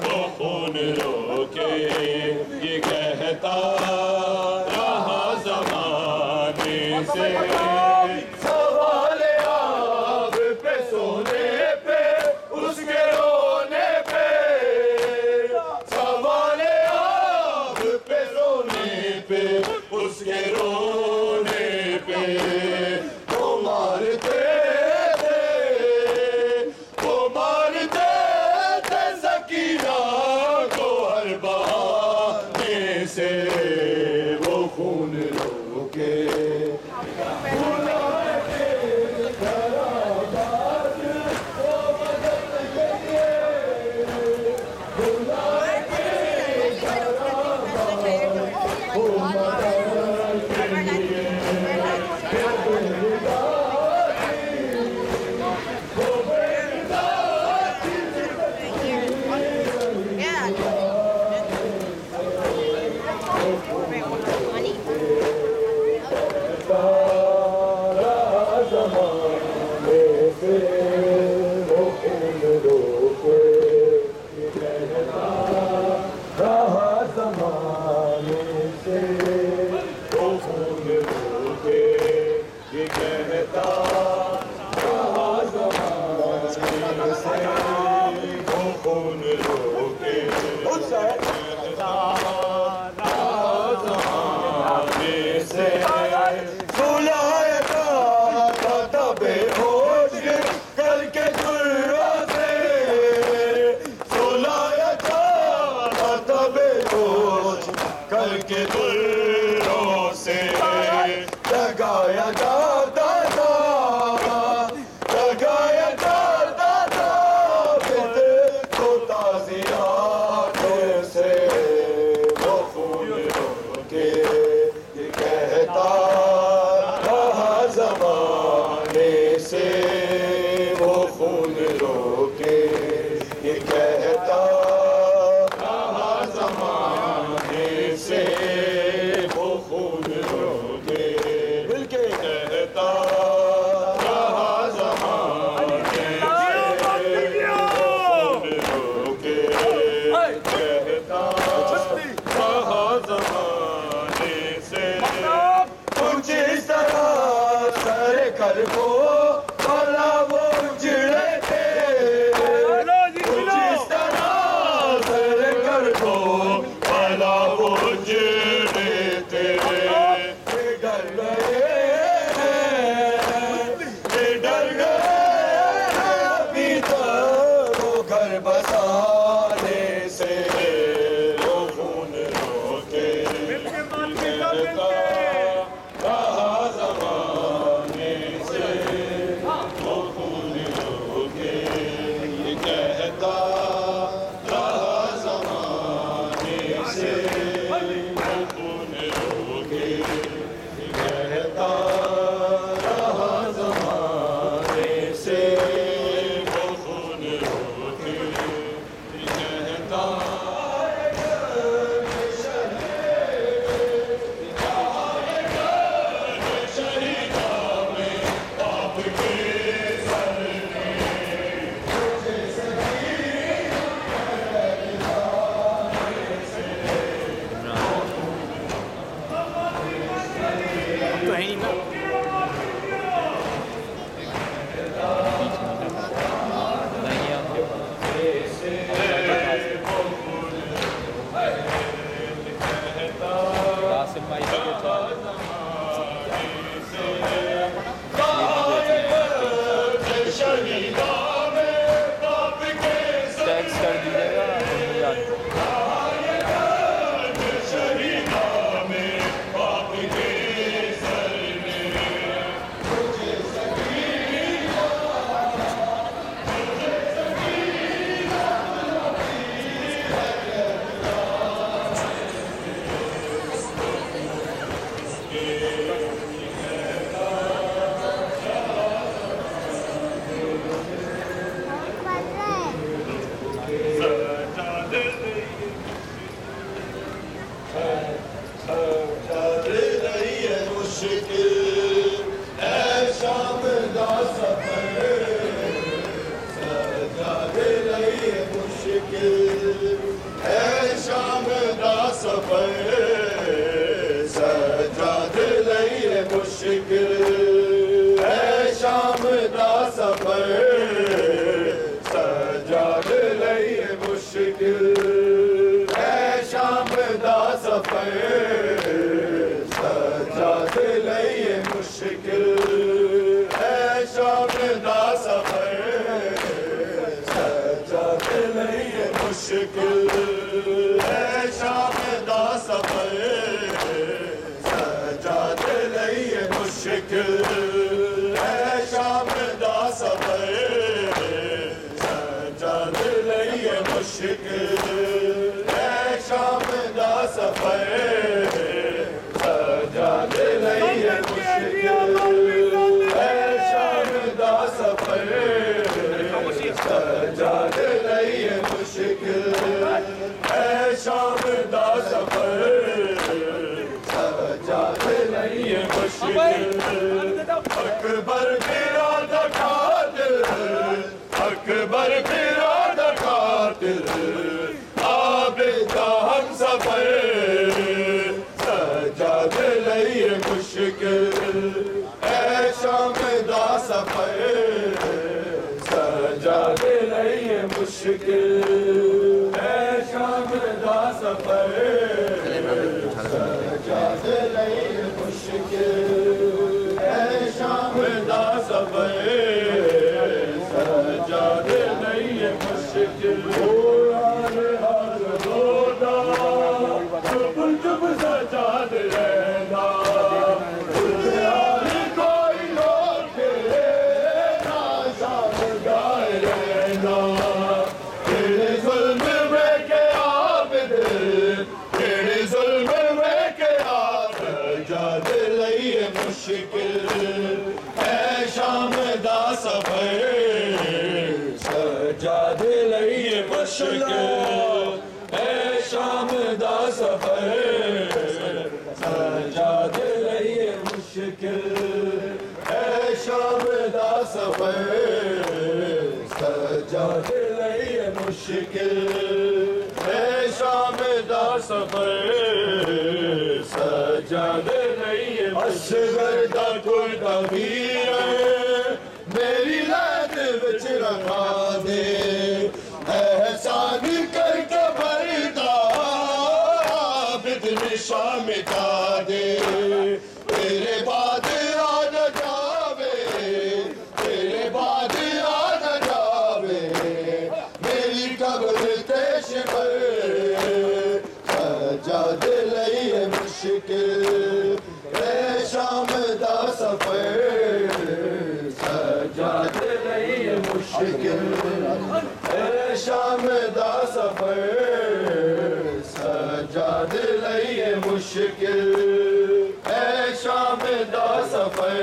وہ خون رو کے یہ کہتا رہا زمانے سے، سوال آب پہ سونے پہ اس کے رونے پہ، سوال آب پہ رونے پہ اس کے رونے پہ، وہ مارتے تھے، وہ مارتے تھے سکینہ کو ہر بہانے سے، وہ خون رو کے سفر سجادے لئی مشکل اے شام دا سفر سجادے لئی مشکل اے شام دا سفر سجادے لئی مشکل چپ سجاد رہنا کوئی لوگ شام گائے رہنا تیرے ظلم میں کے عابد تیرے ظلم میں کے عابد سجاد لئی مشکل اے شام دا سفر سجاد لئی مشکل اے شام دا سفر سجاد لئی مشکل اے شام دا سفر سجاد لئی مشکل اے شام دا سفر سجاد لئی اصغر دا کوئی تعبیر میری لاد وچ رکھا دے احسان کر کے بردا عابد نشاں مٹا دے تیرے بعد آ نہ جاوے تیرے بعد آ نہ جاوے میری قبر تیش پر سجاد لئی مشکل اے شام دا سفر سجاد لئی مشکل اے شام دا سفر سجاد لئی مشکل اے شام دا سفر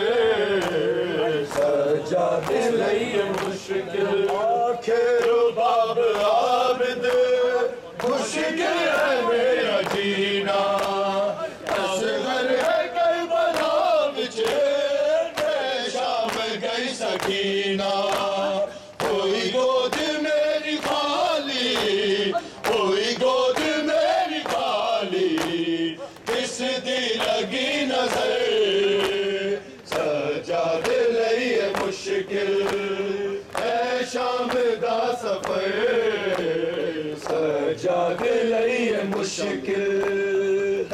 سجاد لئی مشکل آخر باب عابد مشکل ہے میرا جینا اصغر ہے کربلا وچ اے شام گئی سکینہ کوئی گود میری خالی کوئی گود میری خالی کس دی لگی نظر سجاد لئی مشکل اے شام دا سفر سجاد لئی مشکل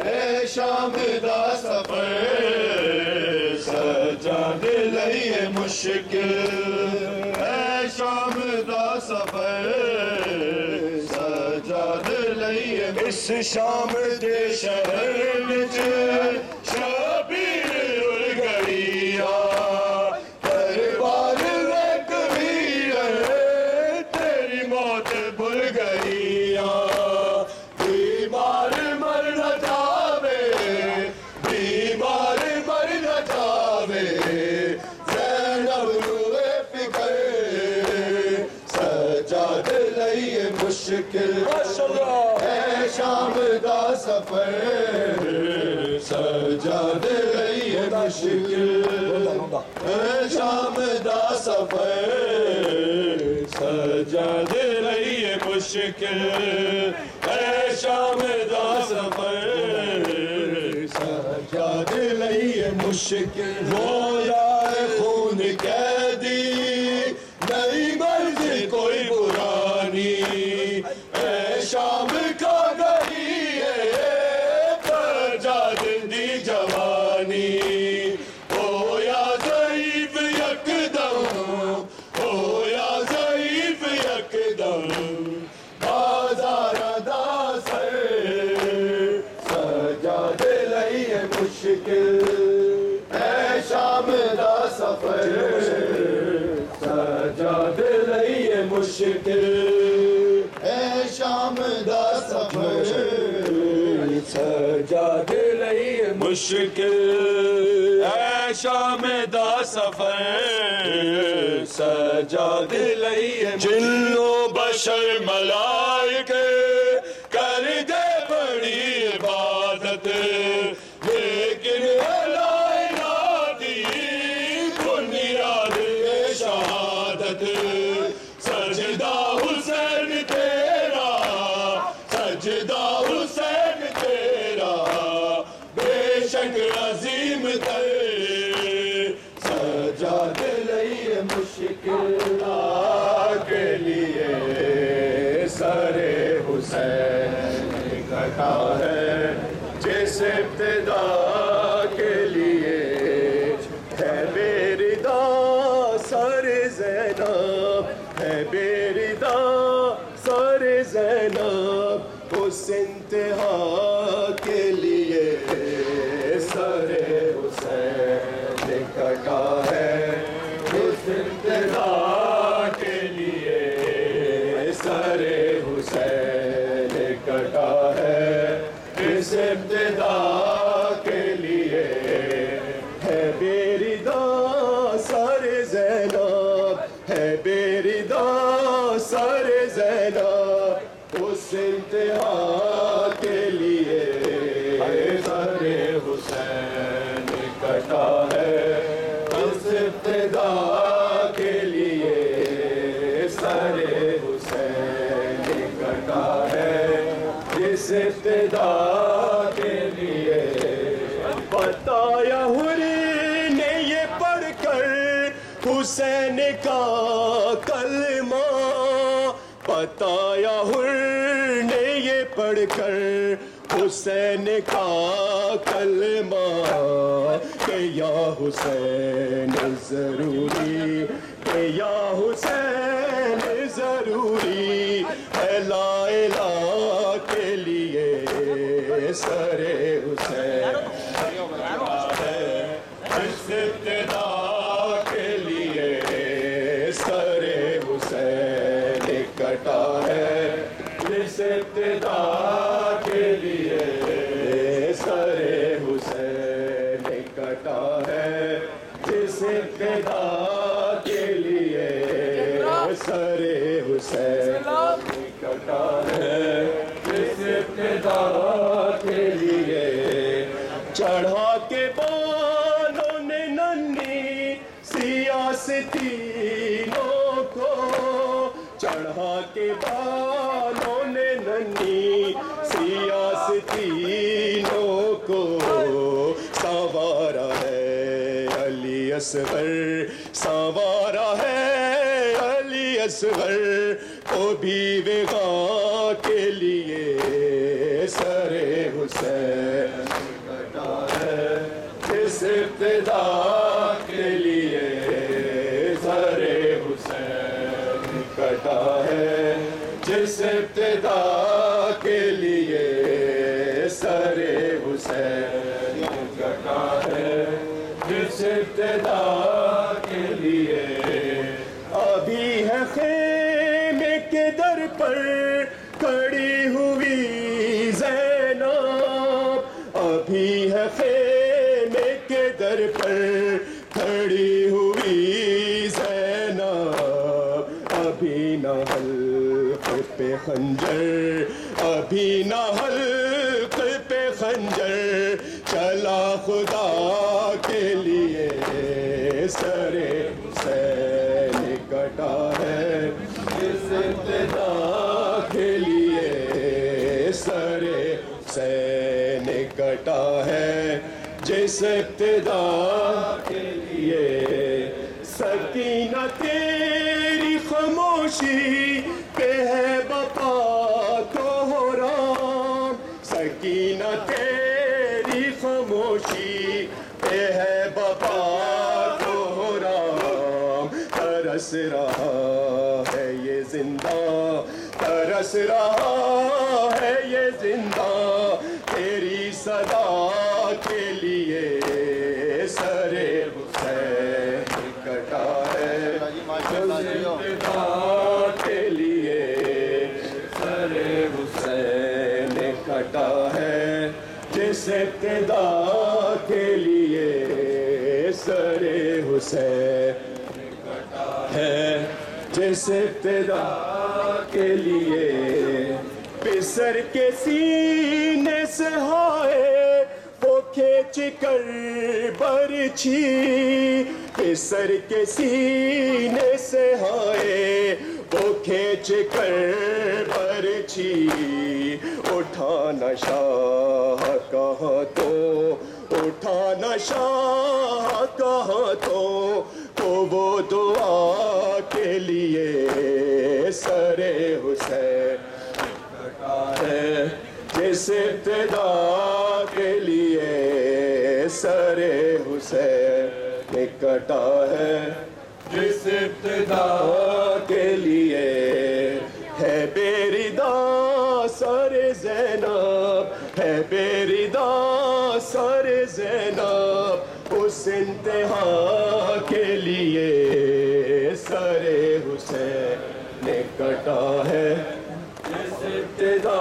اے شام دا سفر سجاد لئی مشکل اے شام دا سفر سجاد لئی اس شام دے شہر وچ شبیر رل گئی دربار ویک ویر تیری موت بھل گئی بیمار مر نہ جاوے بیمار مر نہ جاوے زینب روئے فکر سجاد لئی مشکل اے شام دا سفر سجاد لئی مشکل اے شام دا سفر سجاد لئی مشکل اے شام دا سفر سجاد لئی مشکل رویا خون قیدی نئی مرضی کوئی پرانی اے شام کا گئی ہے سجاد دی جوانی ہو یا ضعیف یکدم ہو یا ضعیف یکدم بازار دا سر سجاد لئی مشکل اے شام دا سفر سجاد لئی مشکل اے شام دا سفر سجاد لئی مشکل اے شام دا سفر سجاد لئی جن و بشر ملائکے کر دے بڑی عبادت لیکن شہادت سجدہ حسین تیرا سجدہ حسین تیرا بے شک عظیم تر سجاد لئی مشکل کے لیے سر حسین کٹا ہے جس ابتدا کے لیے ہے بیردا سر زینب ہے بیردا سر زینب اس انتہا کے لیے سر حسین کٹا ہے اس انتہا کے لیے سر حسین کٹا ہے اس ابتدا کے لیے ہے بیردا سر زینب ہے بیردا سر زینب اس انتہا کے لیے سر حسین کٹا ہے اس ابتدا کے لیے سر حسین کٹا ہے اس ابتدا کے لیے بتایا حری نے یہ پڑھ کر حسین کا کلمہ بتایا حر نے یہ پڑھ کر حسین کا کلمہ کہ یا حسین ضروری کہ یا حسین ضروری ہے لا الہ کے لیے سر حسین ہے اس ابتدا کے لیے سر حسین کٹا ہے اس ابتدا کے لیے سر حسین کٹا ہے جس ابتدا کے لیے سر حسین کٹا ہے جس ابتدا کے لیے چڑھا کے بانوں نے ننھی سیاستینوں کو چڑھا کے بانوں نے ننھی سیاستینوں کو سنوارا ہے علی اصغر سنوارا ہے علی اصغر کو بھی وغا کے لیے سر حسین کٹا ہے اس ابتدا کے لیے سر حسین کٹا ہے جس ابتدا کے لیے سر حسین کٹا ہے جس ابتدا کے لیے ابھی ہے خیمے کے در پر کھڑی ہوئی زینب ابھی ہے خیمے کے در پر کھڑی ہوئی زینب ابھی نہ حلق پہ خنجر ابھی نہ حلق پہ خنجر چلا خدا کے لیے سر حسین کٹا ہے اس ابتدا کے لیے سر حسین کٹا ہے جس ابتدا کے لیے سکینہ تیری خاموشی پہ ہے بقا کو رام سکینہ تیری خاموشی پہ ہے بقا کو رام ترس رہا ہے یہ زندہ ترس رہا ہے یہ زندہ تیری صدا کے لیے سر حسین کٹا ہے ابتدا کے لیے سر حسین کٹا ہے جس ابتدا کے لیے سر حسین کٹا ہے جس ابتدا کے لیے پسر کے سینے سے ہائے وہ کھینچ کر برچھی پسر کے سینے سے ہائے وہ کھینچ کر برچھی اٹھانا شاہ کہاں تو اٹھانا شاہ کہاں تو وہ دعا کٹا ہے جس ابتدا کے لیے ہے بیردا سر زینب ہے بیردا سر زینب اس انتہا کے لیے سر حسین نے کٹا ہے جس ابتدا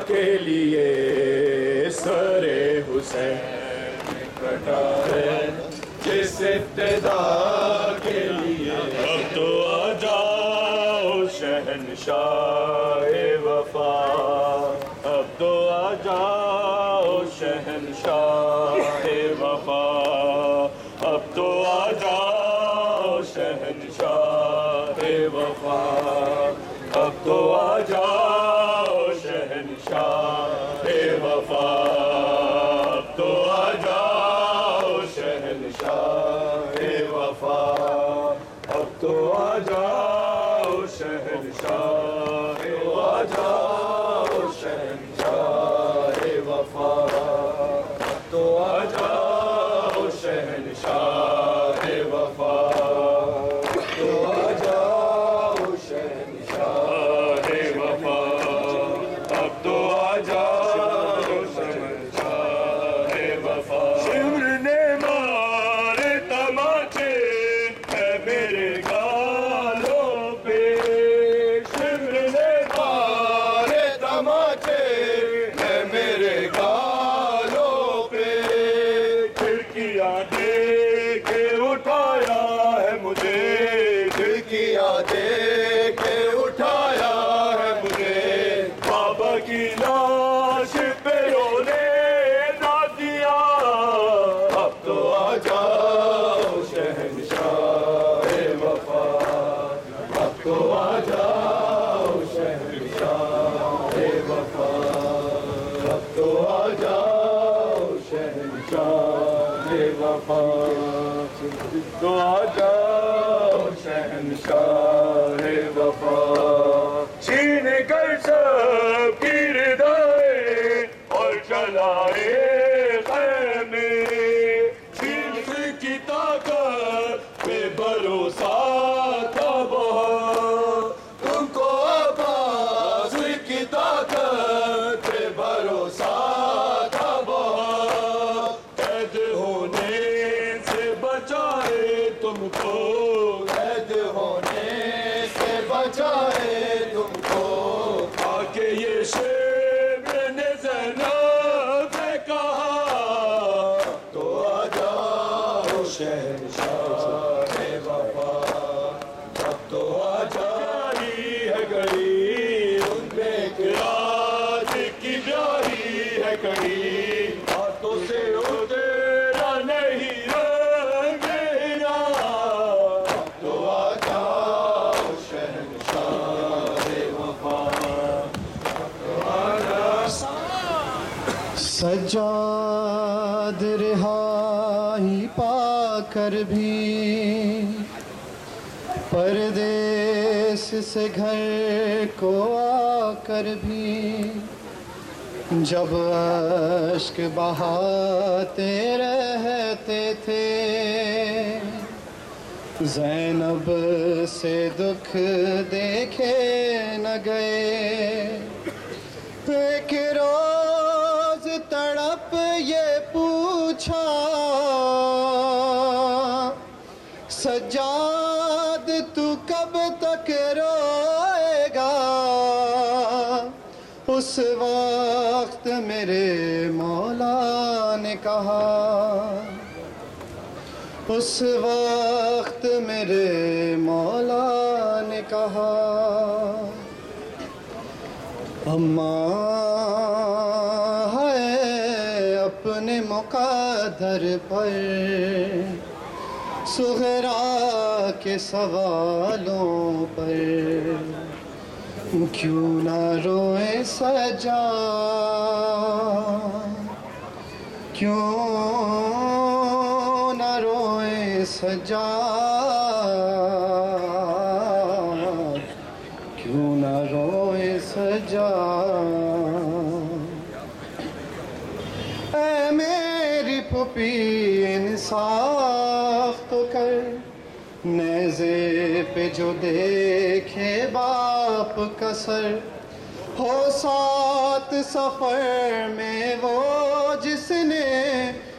کے لیے سر حسین نے کٹا ہے جس ابتدا کے لیے اب تو آ جاؤ شہنشاہ وفا اب تو آ جاؤ شہنشاہ وفا اب تو آ جاؤ شہنشاہ وفا اب تو آ جاؤ شہنشاہ وفا اب تو آ جاؤ شہنشاہ وفا اب تو آ جاؤ شہنشاہ آ جاؤ شہنشاہ وفا اب تو آ جاؤ شہنشاہ وفا تو آ جاؤ شہنشاہ وفا اب تو آ جاؤ شہنشاہ وفا شمر نے مارے تماچے ہے میرے گالوں پہ شمر نے مارے تماچے ہے میرے گالوں پہ کھڑکیاں دے کے اٹھایا ہے مجھے کھڑکیاں دے کے اٹھایا ہے مجھے بابا کی لاش پہ رونے نہ دیا اب تو آ جاؤ شہنشاہ وفا اب تو آ جاؤ شہنشاہ وفا اب تو آ جاؤ شہنشاہ وفا تو آ جاؤ شہنشاہ وفا چھین کر سب کی ردائیں اور جلائے خیمے چھین کی طاقت پہ بھروسہ تھا بہت تم کو عباس کی طاقت پہ بھروسہ تھا بہت قید ہونے سے بچائے تم کو قید ہونے سے بچائے تم کو آ کے یہ شمر نے زینب نے کہا تو آ جاؤ شہنشاہ وفا اب تو آ جاری ہے گھڑی ان میں قیاد کی جاری ہے گھڑی ہاتھوں سے اترا نہیں رنگ ہیرا اب تو آ جاؤ شہنشاہ وفا اب تو آ جاؤ سجاد رہائی پا کر بھی پردیس سے گھر کو آ کر بھی جب اشک بہاتے رہتے تھے زینب سے دکھ دیکھے نہ گئے ایک روز تڑپ یہ پوچھا سجاد تو کب تک روئے گا اس وقت میرے مولا نے کہا اس وقت میرے مولا نے کہا اماں ہے اپنے مقدر پر سغرا کے سوالوں پر کیوں نہ روئے سجاد کیوں نہ روئے سجاد کیوں نہ روئے سجاد اے میری پھوپھی انصاف تو کر نیزے پہ جو دیکھے باپ کا سر، ہو سات سفر میں وہ جس نے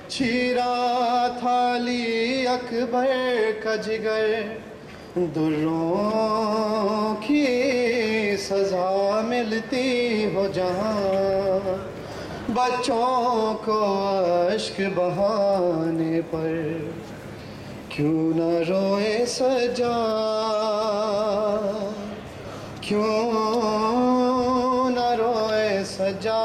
چھیرا تھا علی اکبر کا جگر، دروں کی سزا ملتی ہو جہاں بچوں کو اشک بہانے پر، کیوں نہ روئے سجا، کیوں نہ روئے سجا،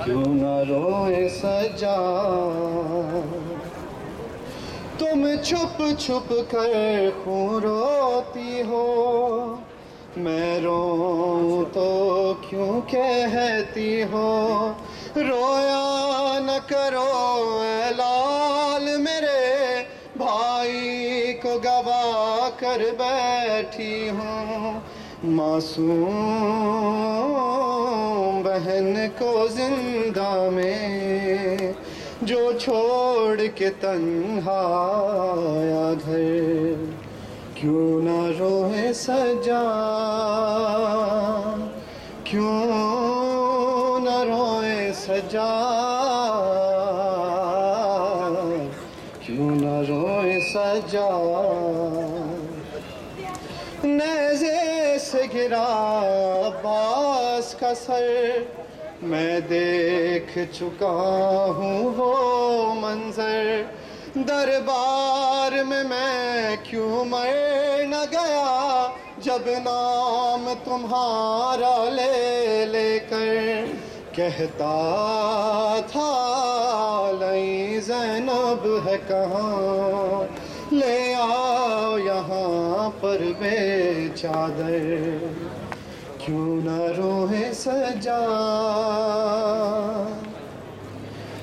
کیوں نہ روئے سجا، تم چھپ چھپ کر خون روتی ہو، میں روؤں تو کیوں کہتی ہو، رویا نہ کرو اے لال میرے بھائی کو گوا کر بیٹھی ہوں، معصوم بہن کو زندہ میں جو چھوڑ کے تنہا آیا گھر، کیوں نہ روئے سجا، کیوں نہ روئے سجا، کیوں نہ روئے سجا، نیزے سے گرا عباس کا سر، میں دیکھ چکا ہوں وہ منظر، دربار میں کیوں مر نہ گیا جب نام تمہارا لے لے کر کہتا تھا لئی زینب ہے کہاں، لے آؤ یہاں پر بے چادر، کیوں نہ روئے سجا،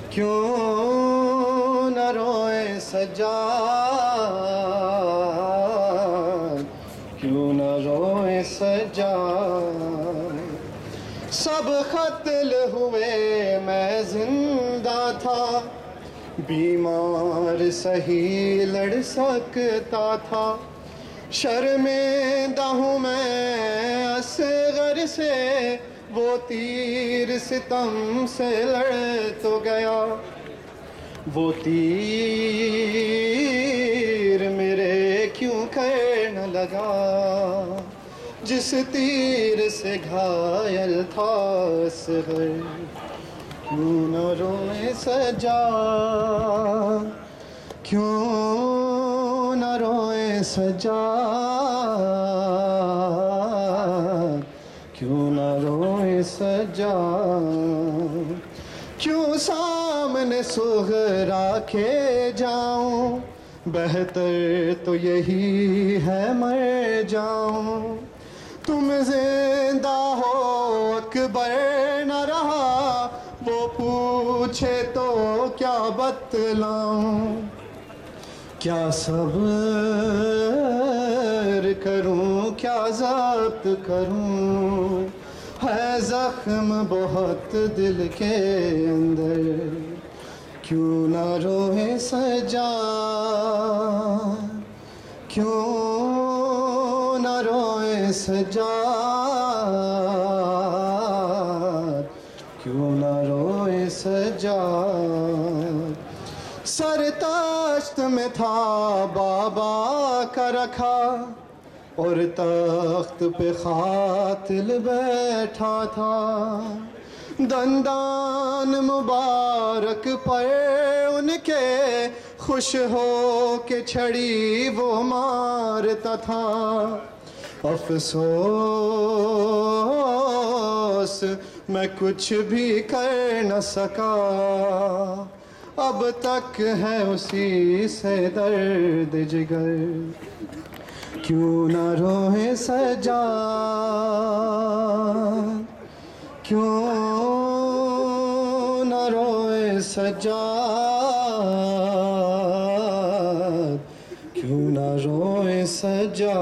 کیوں نہ روئے سجا، کیوں نہ روئے سجا، سب قتل ہوئے میں زندہ تھا، بیمار سہی لڑ سکتا تھا، شرمندہ ہوں میں اصغر سے، وہ تیر ستم سے لڑ تو گیا، وہ تیر میرے کیوں کر نہ لگا، جس تیر سے گھائل تھا اصغر، کیوں نہ روئے سجا، کیوں نہ روئے سجا، کیوں نہ روئے سجا، کیوں سامنے سغرا کے جاؤں، بہتر تو یہی ہے مر جاؤں، تم زندہ ہو اکبر نہ رہا، وہ پوچھے تو کیا بتلاؤں، کیا صبر کروں کیا ضبط کروں، ہے زخم بہت دل کے اندر، کیوں نہ روئے سجا، کیوں نہ روئے سجا، کیوں نہ روئے سجا، سر تاشت میں تھا بابا کا رکھا، اور تخت پہ قاتل بیٹھا تھا، دندان مبارک پر ان کے خوش ہو کے چھڑی وہ مارتا تھا، افسوس میں کچھ بھی کر نہ سکا، اب تک ہے اسی سے درد جگر، کیوں نہ روئے سجا، کیوں نہ روئے سجا، کیوں نہ روئے سجا،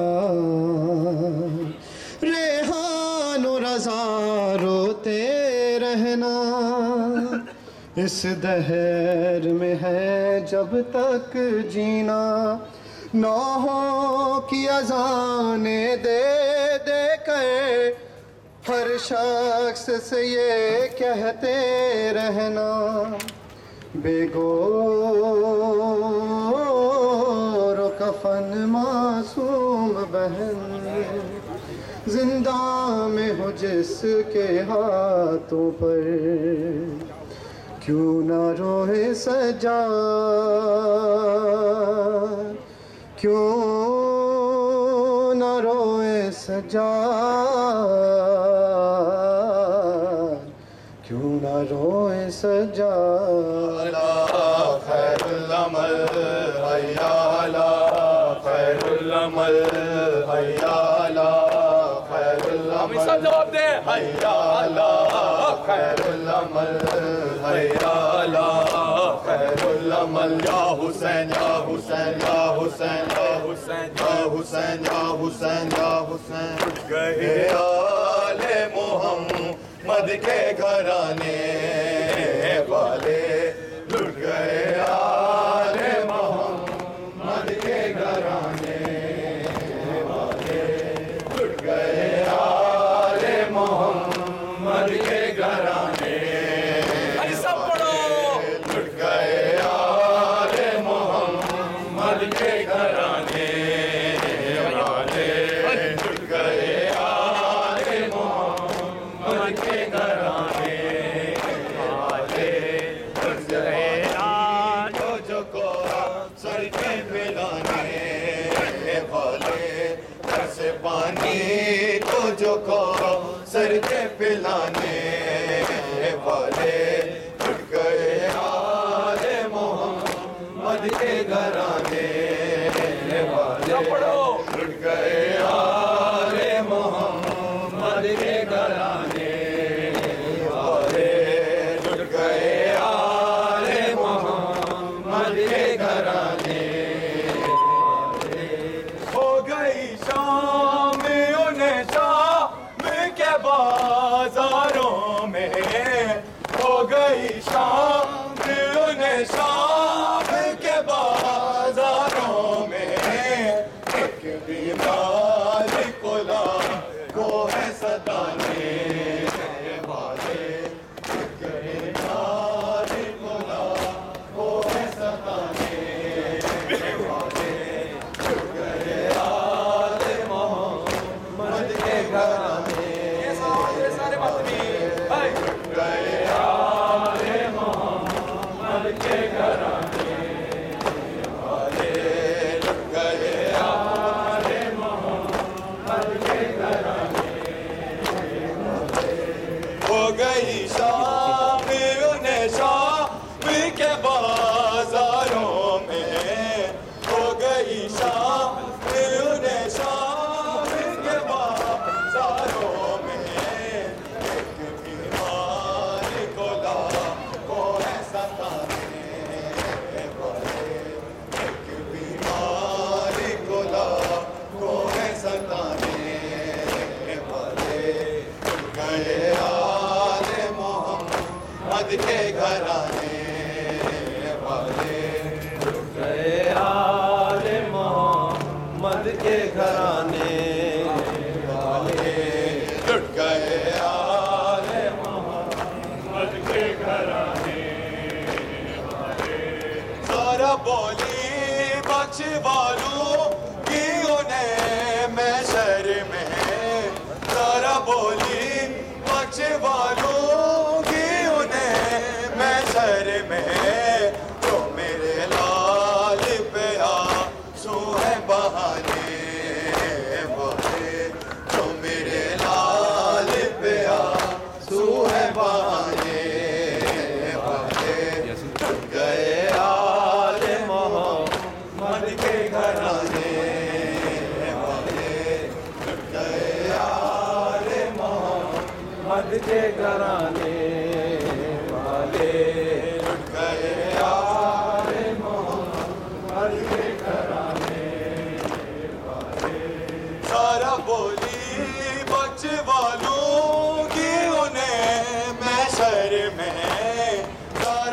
ریحان و رضا روتے رہنا، اس دہر میں ہے جب تک جینا، نوحوں کی اذانیں دے دے کر ہر شخص سے یہ کہتے رہنا، بے گور و کفن معصوم بہن زندہ میں ہو جس کے ہاتھوں پر، کیوں نہ روئے سجاد، کیوں نہ روئے سجاد، کیوں نہ روئے سجاد۔ خیر العمل حیا علی خیر العمل حیا علی خیر العمل، سب جواب دیں، حیا علی خیر العمل حیا علی خیر العمل، یا حسین یا حسین یا حسین یا حسین یا حسین یا حسین یا حسین، اٹھ گئے آل محمد کے گھرانے والے، لٹ گئے آل محمد کے گھرانے والے، لٹ گئے آل محمد کے گھرانے، سب پڑھو، لٹ گئے آل محمد کے گھرانے والے، لٹ گئے آل محمد کے گھرانے والے، لٹ گئے جو کو سر کے پلانے والے، رس پانی کو جو کو سر کے پلانے والے، لٹ گئے آل محمد کے گھرانے والے، لٹ گئے آل محمد کے گھرانے والے، لٹ گئے آل محمد کے گھرانے والے، ہو گئی شام انہیں شام کے بازاروں میں، ہو گئی شام انہیں شام کے بازاروں میں، ایک بیمار کو لا کو ہے ستانے والے، ایک بیمار کو لا کو ہے ستانے والے، چھٹ گئے آل محمد کے گھرانے، سارے مدنی، چھٹ گئے آل محمد کے گھرانے والے، لٹ گئے آل محمد کے گھرانے والے، ہو گئی شام انہیں شام کے بازاروں میں، ہو گئی شام انہیں شام کے بازاروں میں، ایک بیمار کو لا کو ہے ستانے والے، ایک بیمار کو لا کو ہے ستانے والے، لٹ گئے آل محمد کے گھرانے والے، لٹ گئے آل محمد کے گھرانے والے، لٹ گئے آل محمد کے گھرانے والے، ذرا بولی بخش والوں کی انہیں محشر میں، ذرا بولی بخش والوں کی انہیں محشر میں، تو میرے لال پہ آنسو ہے بہانے والے، تو میرے لال پہ آنسو ہے بہانے والے، لٹ گئے آل محمد کے گھرانے والے، لٹ گئے آل محمد کے گھرانے والے، لٹ گئے آل محمد کے گھرانے والے، سارا بولی بخش والوں کی انہیں محشر میں، سارا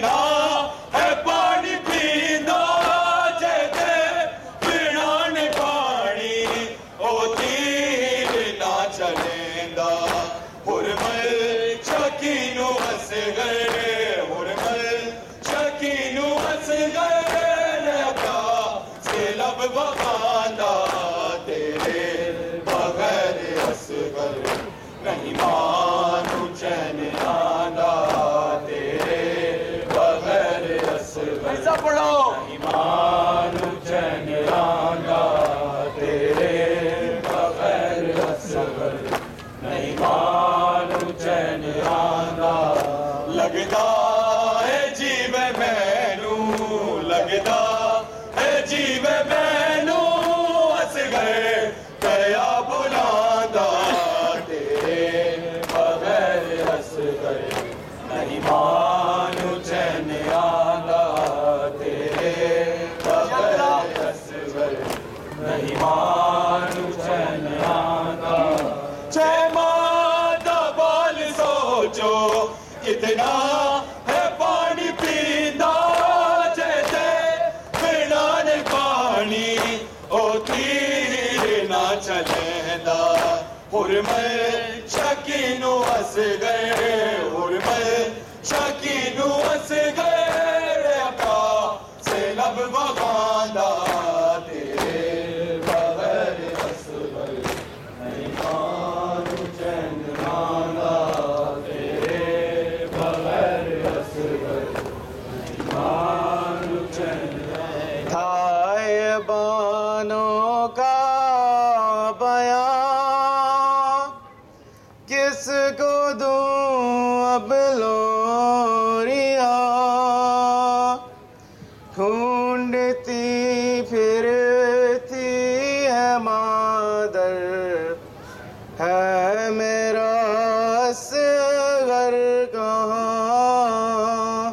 کتنا ہے پانی پیندا جے پینا نے پانی او تیر نہ چلیندا حرمل شکینو اصغر حرمل شکینو اصغر نبا سے لب بخاندا تیرے بغیر اصغر نہیں مانو چین آندا تیرے بغیر اصغر ایسا پڑھو نہیں مانو چین آندا تیرے بغیر اصغر نہیں مانو چین آندا لگدا ہے جیو مینو لگدا ہے جیو مینو اصغر کیا بلاندا تیرے بغیر اصغر نہیں مانو چین آندا تیرے بغیر اصغر نہیں مانو چین آندا چھ ماہ دا بال سوچو کتنا ہے پانی پیندا جے پینا نے پانی او تیر نہ چلیندا حرمل شکینو اصغر حرمل شکینو اصغر اپا سے لب بخاندا تیرے بغیر اصغر نہیں مانو چین آندا تیرے بغیر اصغر نہیں مانو چین تائبانوں کا بیان کس کو دوں اب لوریاں ڈھونڈتی پھرتی ہے مادر ہے میرا اصغر کہاں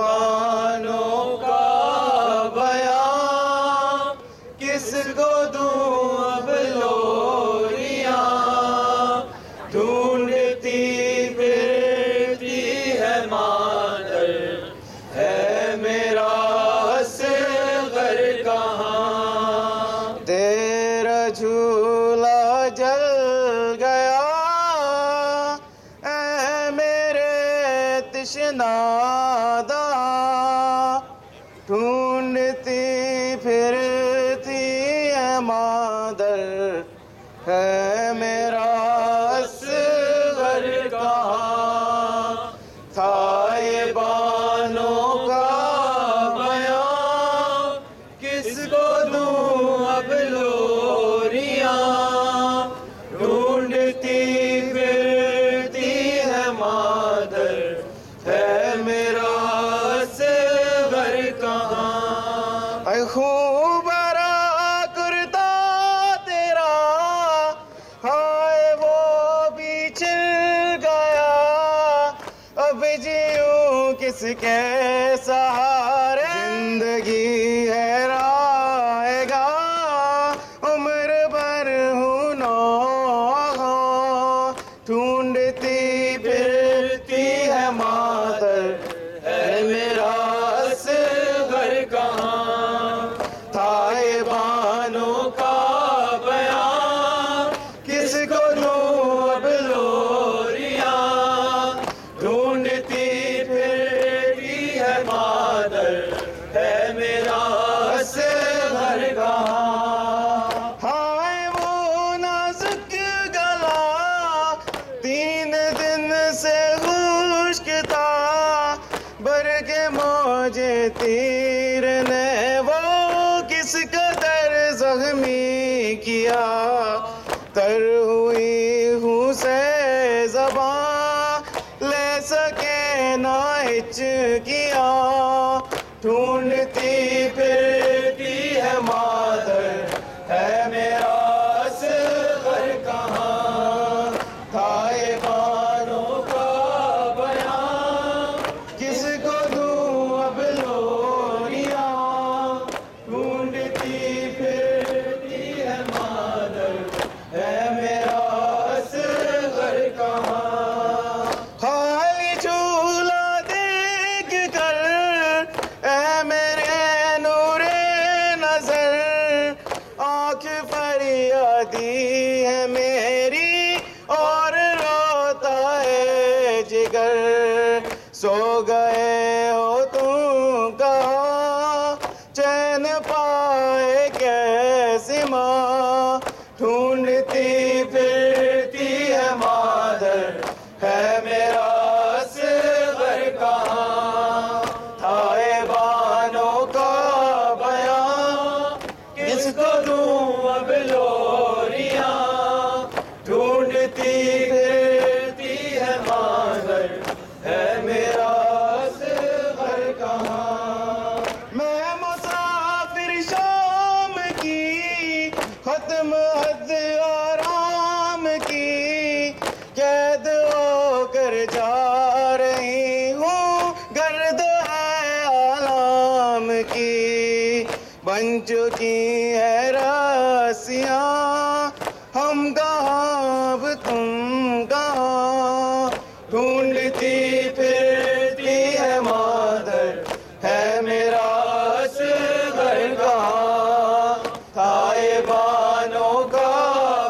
تائبانوں کا بیان کس کو دوں اب لوریاں ڈھونڈتی پھرتی ہے مادر ہے میرا اصغر کہاں تیرا جھولا جل گیا اے میرے تشنادا ڈھونڈتی پھرتی ہے مادر ہے میرا اصغر کہاں تائبانوں کا بیان کس کو دوں اب لوریاں ڈھونڈتی پھرتی ہے مادر ہے میرا اصغر کہاں اے خوب برا کرتا تیرا ہائے وہ بھی چل گیا اب جیوں کس کے سہارے زندگی ہے رائے گا عمر بھر ہوں نو ڈھونڈتی پھرتی ہے مادر ہے میرا اصغر کہاں تائبانوں کا بیان کس کو دوں اب لوریاں ڈھونڈتی پھرتی ہے مادر ہے میرا اصغر کہاں ہائے وہ نازک گلا 3 دن سے خشک تھا برگ موجے تیر نے وہ کس قدر زخمی کیا تر ہوئی ہوں سے زباں لے سکے نہ ہچکیاں ڈھونڈتی پھرتی ہے مادر ہے میرا اصغر کہاں تائبانوں کا بیان کس کو دوں اب لوریاں ڈھونڈتی پھرتی ہے مادر آنکھ فریادی ہے میری اور روتا ہے جگر، سو گئے ہو تم کہاں چین پائے کیسے ماں، ڈھونڈتی پھرتی ہے مادر ہے میرا اصغر کہاں، تائبانوں کا بیان کس کو دوں اب لوریاں، ڈھونڈتی پھرتی ہے مادر ہے میرا اصغر کہاں، میں مسافر شام کی ختم حد آرام کی قید ہو کر جا رہی ہوں، گرد ہے عالم کی بن چکی ہے راسیاں، ہم کہاں اب تم کہاں، ڈھونڈتی پھرتی ہے مادر ہے میرا اصغر کہاں، تائبانوں کا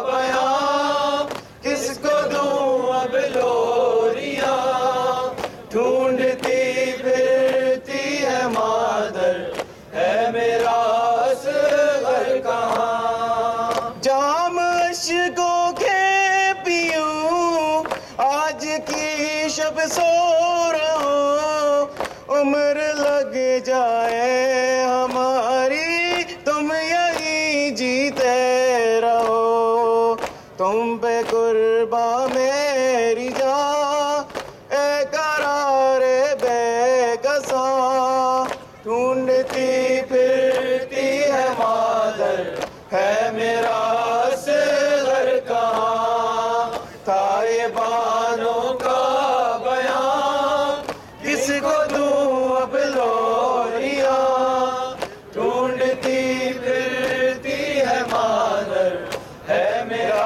بیان کس کو دوں اب لوریاں، ڈھونڈتی پھرتی ہے مادر ہے میرا اصغر کہاں، جام عشقوں کے پیوں آج کی شب سو رہو، عمر لگ جائے ہماری تم یہی جیتے رہو، تم پہ قرباں میری جان اے قرار بے کساں، ڈھونڈتی پھرتی ہے مادر ہے میرا اصغر کہاں، تائبانوں کا بیان کس کو دوں اب لوریاں، ڈھونڈتی پھرتی ہے مادر ہے میرا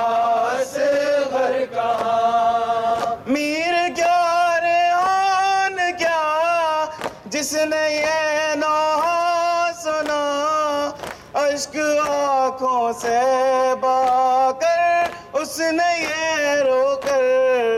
اصغر کہاں، میر کیا ریحان کیا جس نے یہ نوحہ سنا، اشک آنکھوں سے بہا کر اس نے یہ رو کر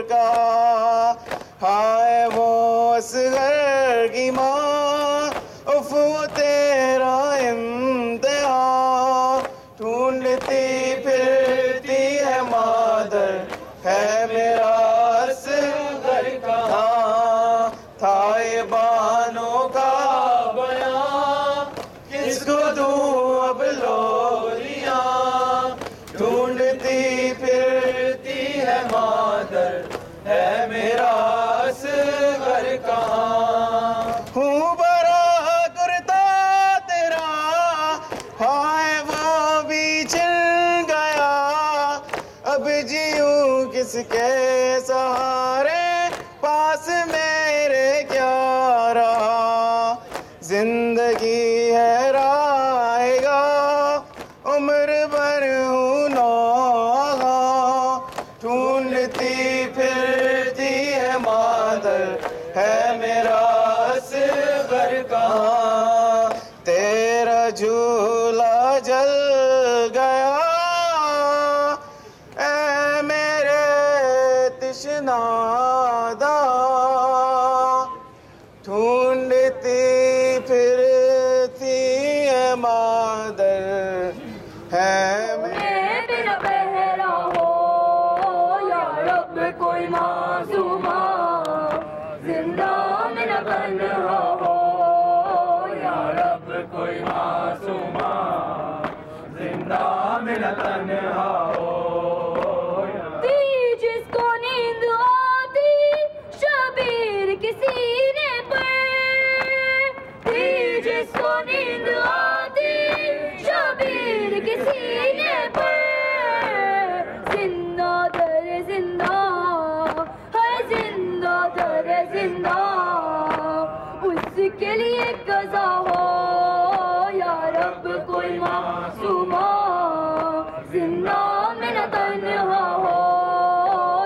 کہا، ہائے وہ اصغر کی ماں اف وہ تیرا امتحان، ڈھونڈتی پھرتی ہے مادر ہے میرا اصغر کہاں، تائبانوں کا بیان کس کو دوں اب لوریاں، ڈھونڈتی پھرتی ہے مادر ہے میرا اصغر کہاں، ہوں برا کرتا تیرا ہائے وہ بھی چھن گیا، اب جیوں کس کے سہارے پاس میرے کیا رہا، زندگی ہے رائے گا عمر بھر ہوں نوحہ، ڈھونڈتی پھرتی ہے مادر ہے میرا اصغر کہاں، تیرا جھولا جل گیا اے میرے تشنا داں، ڈھونڈتی پھرتی ہے مادر ہے بنا بہرا ہو یا رب کوئی معصومہ، زندہ میں نہ تنہا ہو یا رب کوئی معصومہ، زندہ میں نہ تنہا ہو، جس کو نیند آتی شبیر کے سینے پر، جس کو نیند آتی شبیر کے سینے پر، زندہ در زندہ ہے زندہ در زندہ، اس کے لیے قضا ہو یا رب کوئی معصومہ، زندہ میں نہ تنہا ہو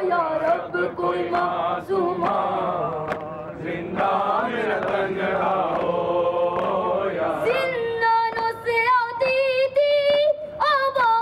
یا رب کوئی معصومہ، زندہ میں نہ تنہا ہو یا زندانوں سے آتی تھی آواز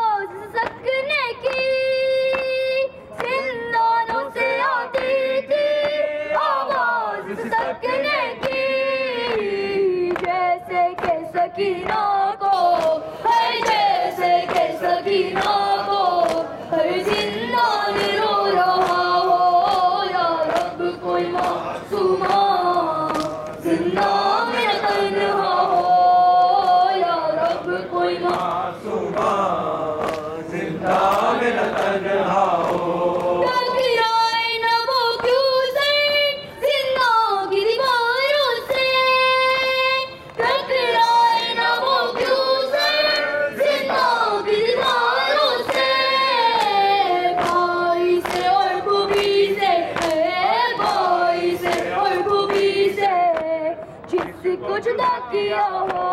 سکینہ کو ہر زندان رو رہا ہو یا رب کوئی معصومہ زندہ میں نہ تنہا ہو یا رب کوئی معصومہ زندہ میں نہ تنہا ہو ٹکرائے نہ وہ کیوں سے زندہ کی دیواروں سے ٹکرائے نہ وہ کیوں سے زندہ کی دیواروں سے بھائی سے اور بھوبی سے بھائی سے اور بھوبی سے جس کو جدا کیا ہو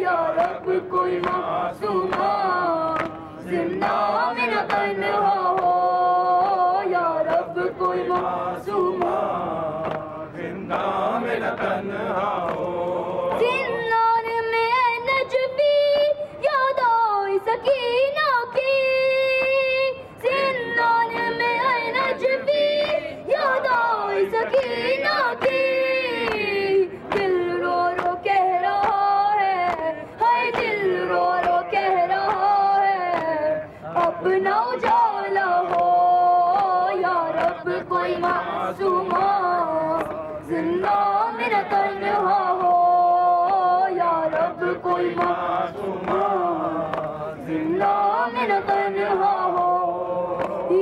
یا رب کوئی معصومہ زندہ میں نہ تنہا ہو یا رب کوئی معصومہ زندہ میں نہ تنہا ہو زندان میں اے نجفی یاد آئی سکینہ کی زندان میں اے نجفی یاد آئی سکینہ کی دل رو رو کہہ رہا ہے ہائے دل رو رو کہہ رہا ہے اپنا اجالا ہو یا رب کوئی معصومہ زندہ میں نہ تنہا ہو یا رب کوئی معصومہ زندہ میں نہ تنہا ہو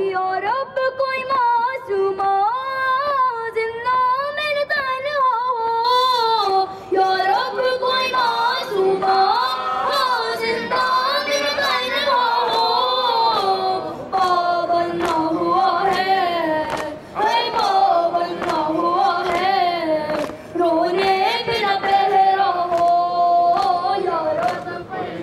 یا رب کوئی معصومہ زندہ میں نہ تنہا ہو یا رب کوئی معصومہ زندہ میں نہ تنہا ہو پابند نہ ہوا ہے پابند نہ ہوا ہے رونے پہ نہ پہرا ہو یا رب کوئی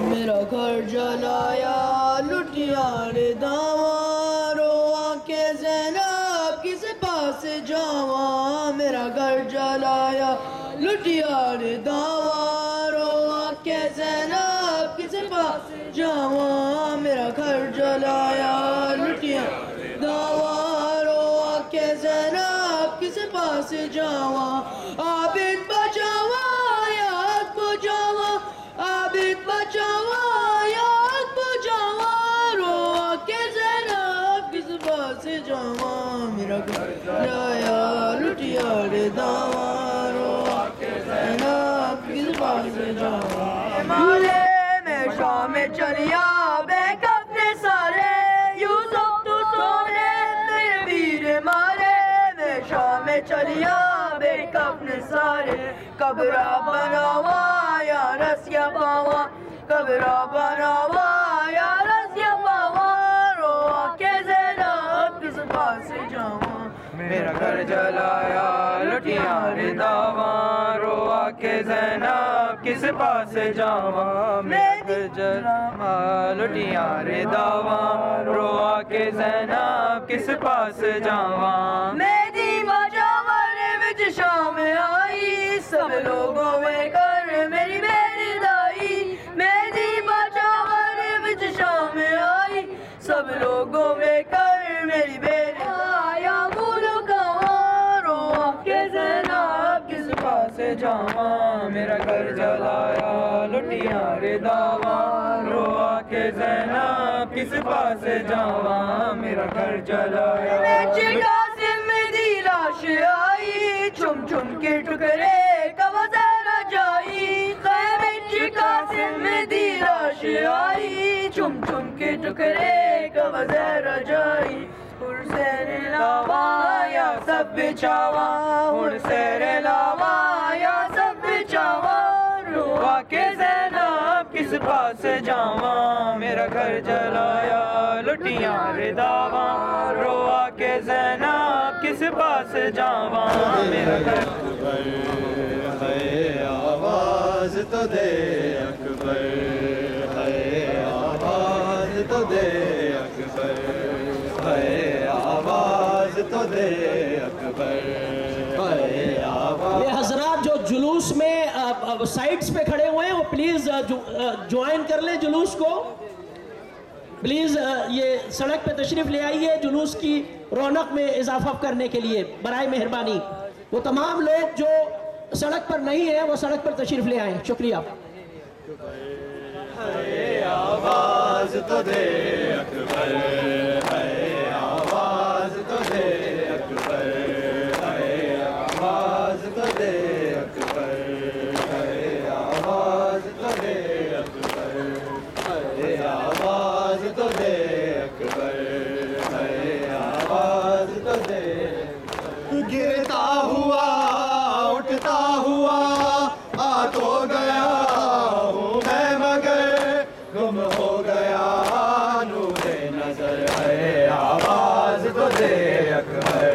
میرا گھر جلایا لٹیاں نے داواں روا کے زینب کس پاس جاواں میرا گھر جلایا لٹیاں نے داواں روا کے زینب کس پاس جاواں میرا گھر جلایا لٹیاں داواں روا کے زینب کس پاس جاواں عابد بچاواں یاد بچاواں عابد بچاواں یاد بچاواں روا کے زینب کس پاس جاواں میرا گھر جلایا لٹیا رے داواں روا کے زینب کس پاس جاواں مالے میں شام چلیا بے کپنے سارے یوسف تو سونے میرے ویر مارے میں شام چلیا بے کپنے سارے قبرہ بناوا یا رسیا پاوا قبرہ بناوا یا رسیا پاوا روا کے زینب کس پاس جاواں میرا گھر جلایا لٹیاں رے داواں روا کے زینب کس پاس جاواں میرا گھر جلایا لٹیاں رے داواں روا کے زینب کس پاس جاواں میری بجاور وچ شام آئی سب لوگوں میں کر میری میری دائی میری بجاور وچ شام آئی سب لوگوں میں کر میری میری آیا بولو کہاں روا کے زینب کس پاس جاواں میرا گھر جلایا لٹیاں رے داواں روا کے زینب کس پاس جاواں میرا گھر جلایا قاسم دی لاش آئی چم چم کے ٹکڑے کا وزارہ جائی خیمے قاسم دی لاش آئی چم چم کے ٹکڑے کا وزارہ جائی حسین لاوا یا سب بچاوا حسین لاوا یا سب بچاوا روا کے زینب کس پاس جاواں میرا گھر جلایا لٹیاں رے داواں روا کے زینب کس پاس جاواں میرا گھر ہے آواز تو دے اکبر ہے آواز تو دے اکبر ہے آواز تو دے اکبر ہے آواز یہ حضرات جو جلوس میں سائٹس پہ کھڑے ہوئے ہیں وہ پلیز جوائن کر لیں جلوس کو پلیز یہ سڑک پہ تشریف لے آئیے جلوس کی رونق میں اضافہ کرنے کے لیے برائے مہربانی وہ تمام لوگ جو سڑک پر نہیں ہے وہ سڑک پر تشریف لے آئیں. شکریہ. آواز تو دے اکبر، آواز تو دے اکبر، آواز تو دے اکبر، آواز تو دے اکبر، آواز تو دے اکبر، آواز تو دے. گرتا ہوا اٹھتا ہوا آ تو گیا ہوں میں مگر گم ہو گیا نور نظر ہے. آواز تو دے اکبر،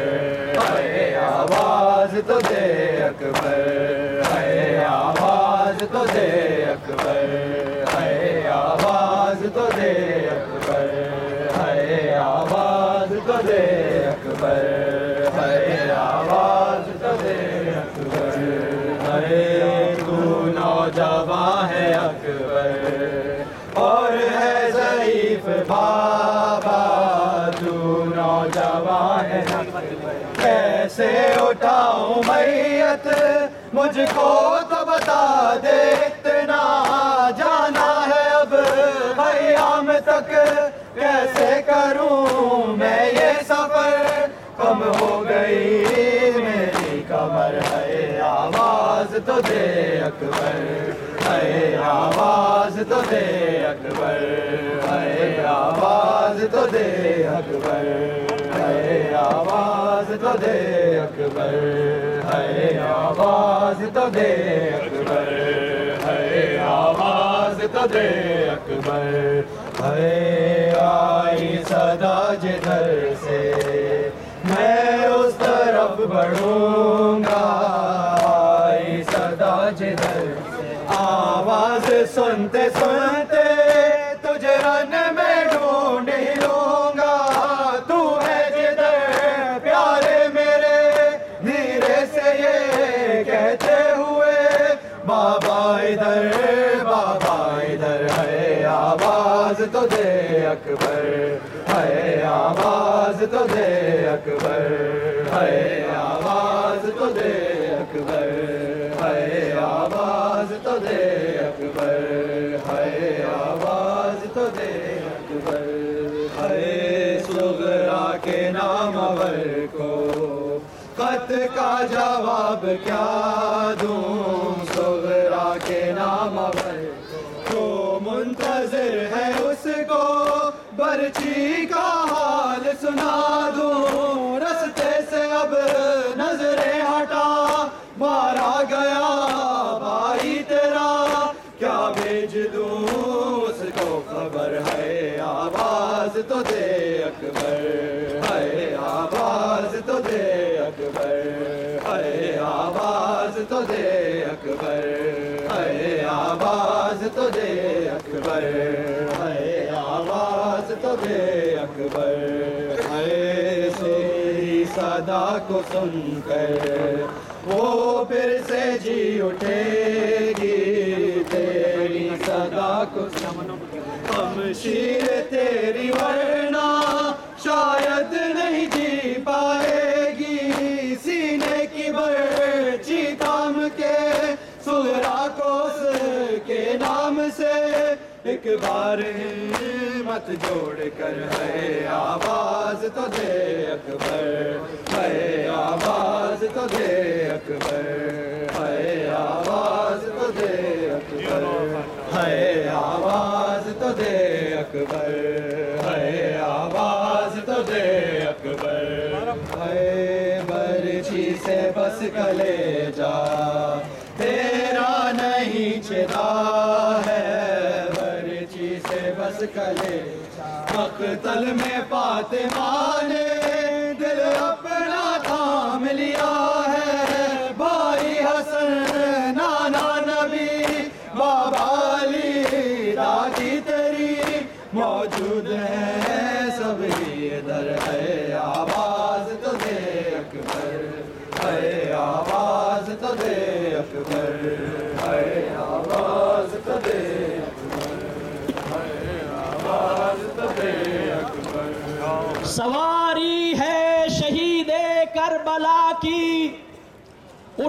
آواز تو دے اکبر، آواز تو دے اکبر، آواز تو دے اکبر، آواز تو دے اکبر، آواز تو دے اکبر. تو نوجوان ہے اکبر اور ہے ضعیف بابا، تو نوجوان ہے کیسے اٹھاؤں میت مجھ کو تو بتا دے. اتنا جانا ہے اب خیام تک کیسے کروں میں یہ سفر، کم ہو گئی میری کمر ہے. آواز تو دے اکبر، آواز تو دے اکبر، آواز تو دے اکبر، آواز تو دے اکبر، آواز تو دے اکبر، آواز تو دے اکبر. آئی صدا جدھر سے میں اس طرف بڑھوں گا، آئی صدا جدھر سے آواز سنتے سنتے تجھے رن میں ڈھونڈ ہی لوں گا. تو ہے جدھر پیارے میرے دھیرے سے یہ کہتے ہوئے بابا ادھر بابا ادھر ہے. آواز تو دے اکبر، آواز تو دے اکبر، آواز تو دے اکبر، آواز تو دے اکبر، آواز تو دے اکبر. صغرا کے نامور کو خط کا جواب کیا دوں، صغرا کے نامور کو منتظر ہے اس کو برچی کا حال سنا دوں. رستے سے اب نظریں ہٹا مارا گیا بھائی تیرا، کیا بھیج دوں اس کو خبر ہے. آواز تو دے اکبر، آواز تو دے اکبر، آواز تو دے اکبر، آواز تو دے اکبر، آواز تو دے اکبر. تیری صدا کو سن کر وہ پھر سے جی اٹھے گی، تیری صدا کو سن شمشیر تیری ورنہ شاید نہیں جی پائے گی. سینے کی برچی تھام کے صغرا کو اس کے نام سے ایک بار ہمت جوڑ کر ہے. آواز تو دے اکبر، آواز تو دے اکبر، آواز تو دے اکبر، آواز تو دے اکبر، آواز تو دے اکبر. برچی سے بس کلے جا تیرا نہیں چھدا ہے، برچی سے بس کلے مقتل میں فاطمہ نے دل اپنا تھام لیا ہے. بھائی حسن نانا نبی بابا علی دادی تیری موجود ہے سب ہی ادھر ہے. آواز تو دے اکبر، آواز تو دے اکبر، آواز تو دے اکبر، آواز تو دے اکبر. سواری ہے شہید کربلا کی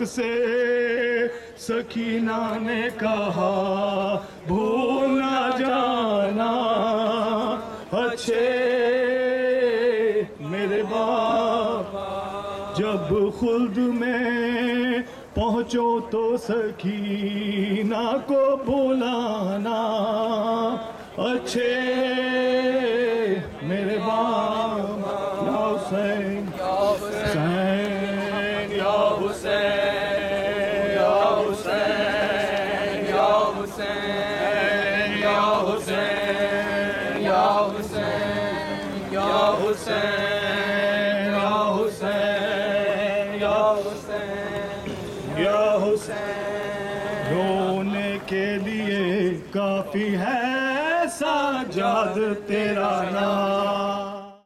حسرت سے سکینہ نے کہا بھول نہ جانا اچھے میرے باپ جب خلد میں پہنچو تو سکینہ کو بلانا اچھے میرے باپ یا حسین حسین یا حسین یا حسین یا حسین یا حسین یا حسین یا حسین یا حسین یا حسین یا حسین رونے کے لیے کافی ہے سجاد تیرا نام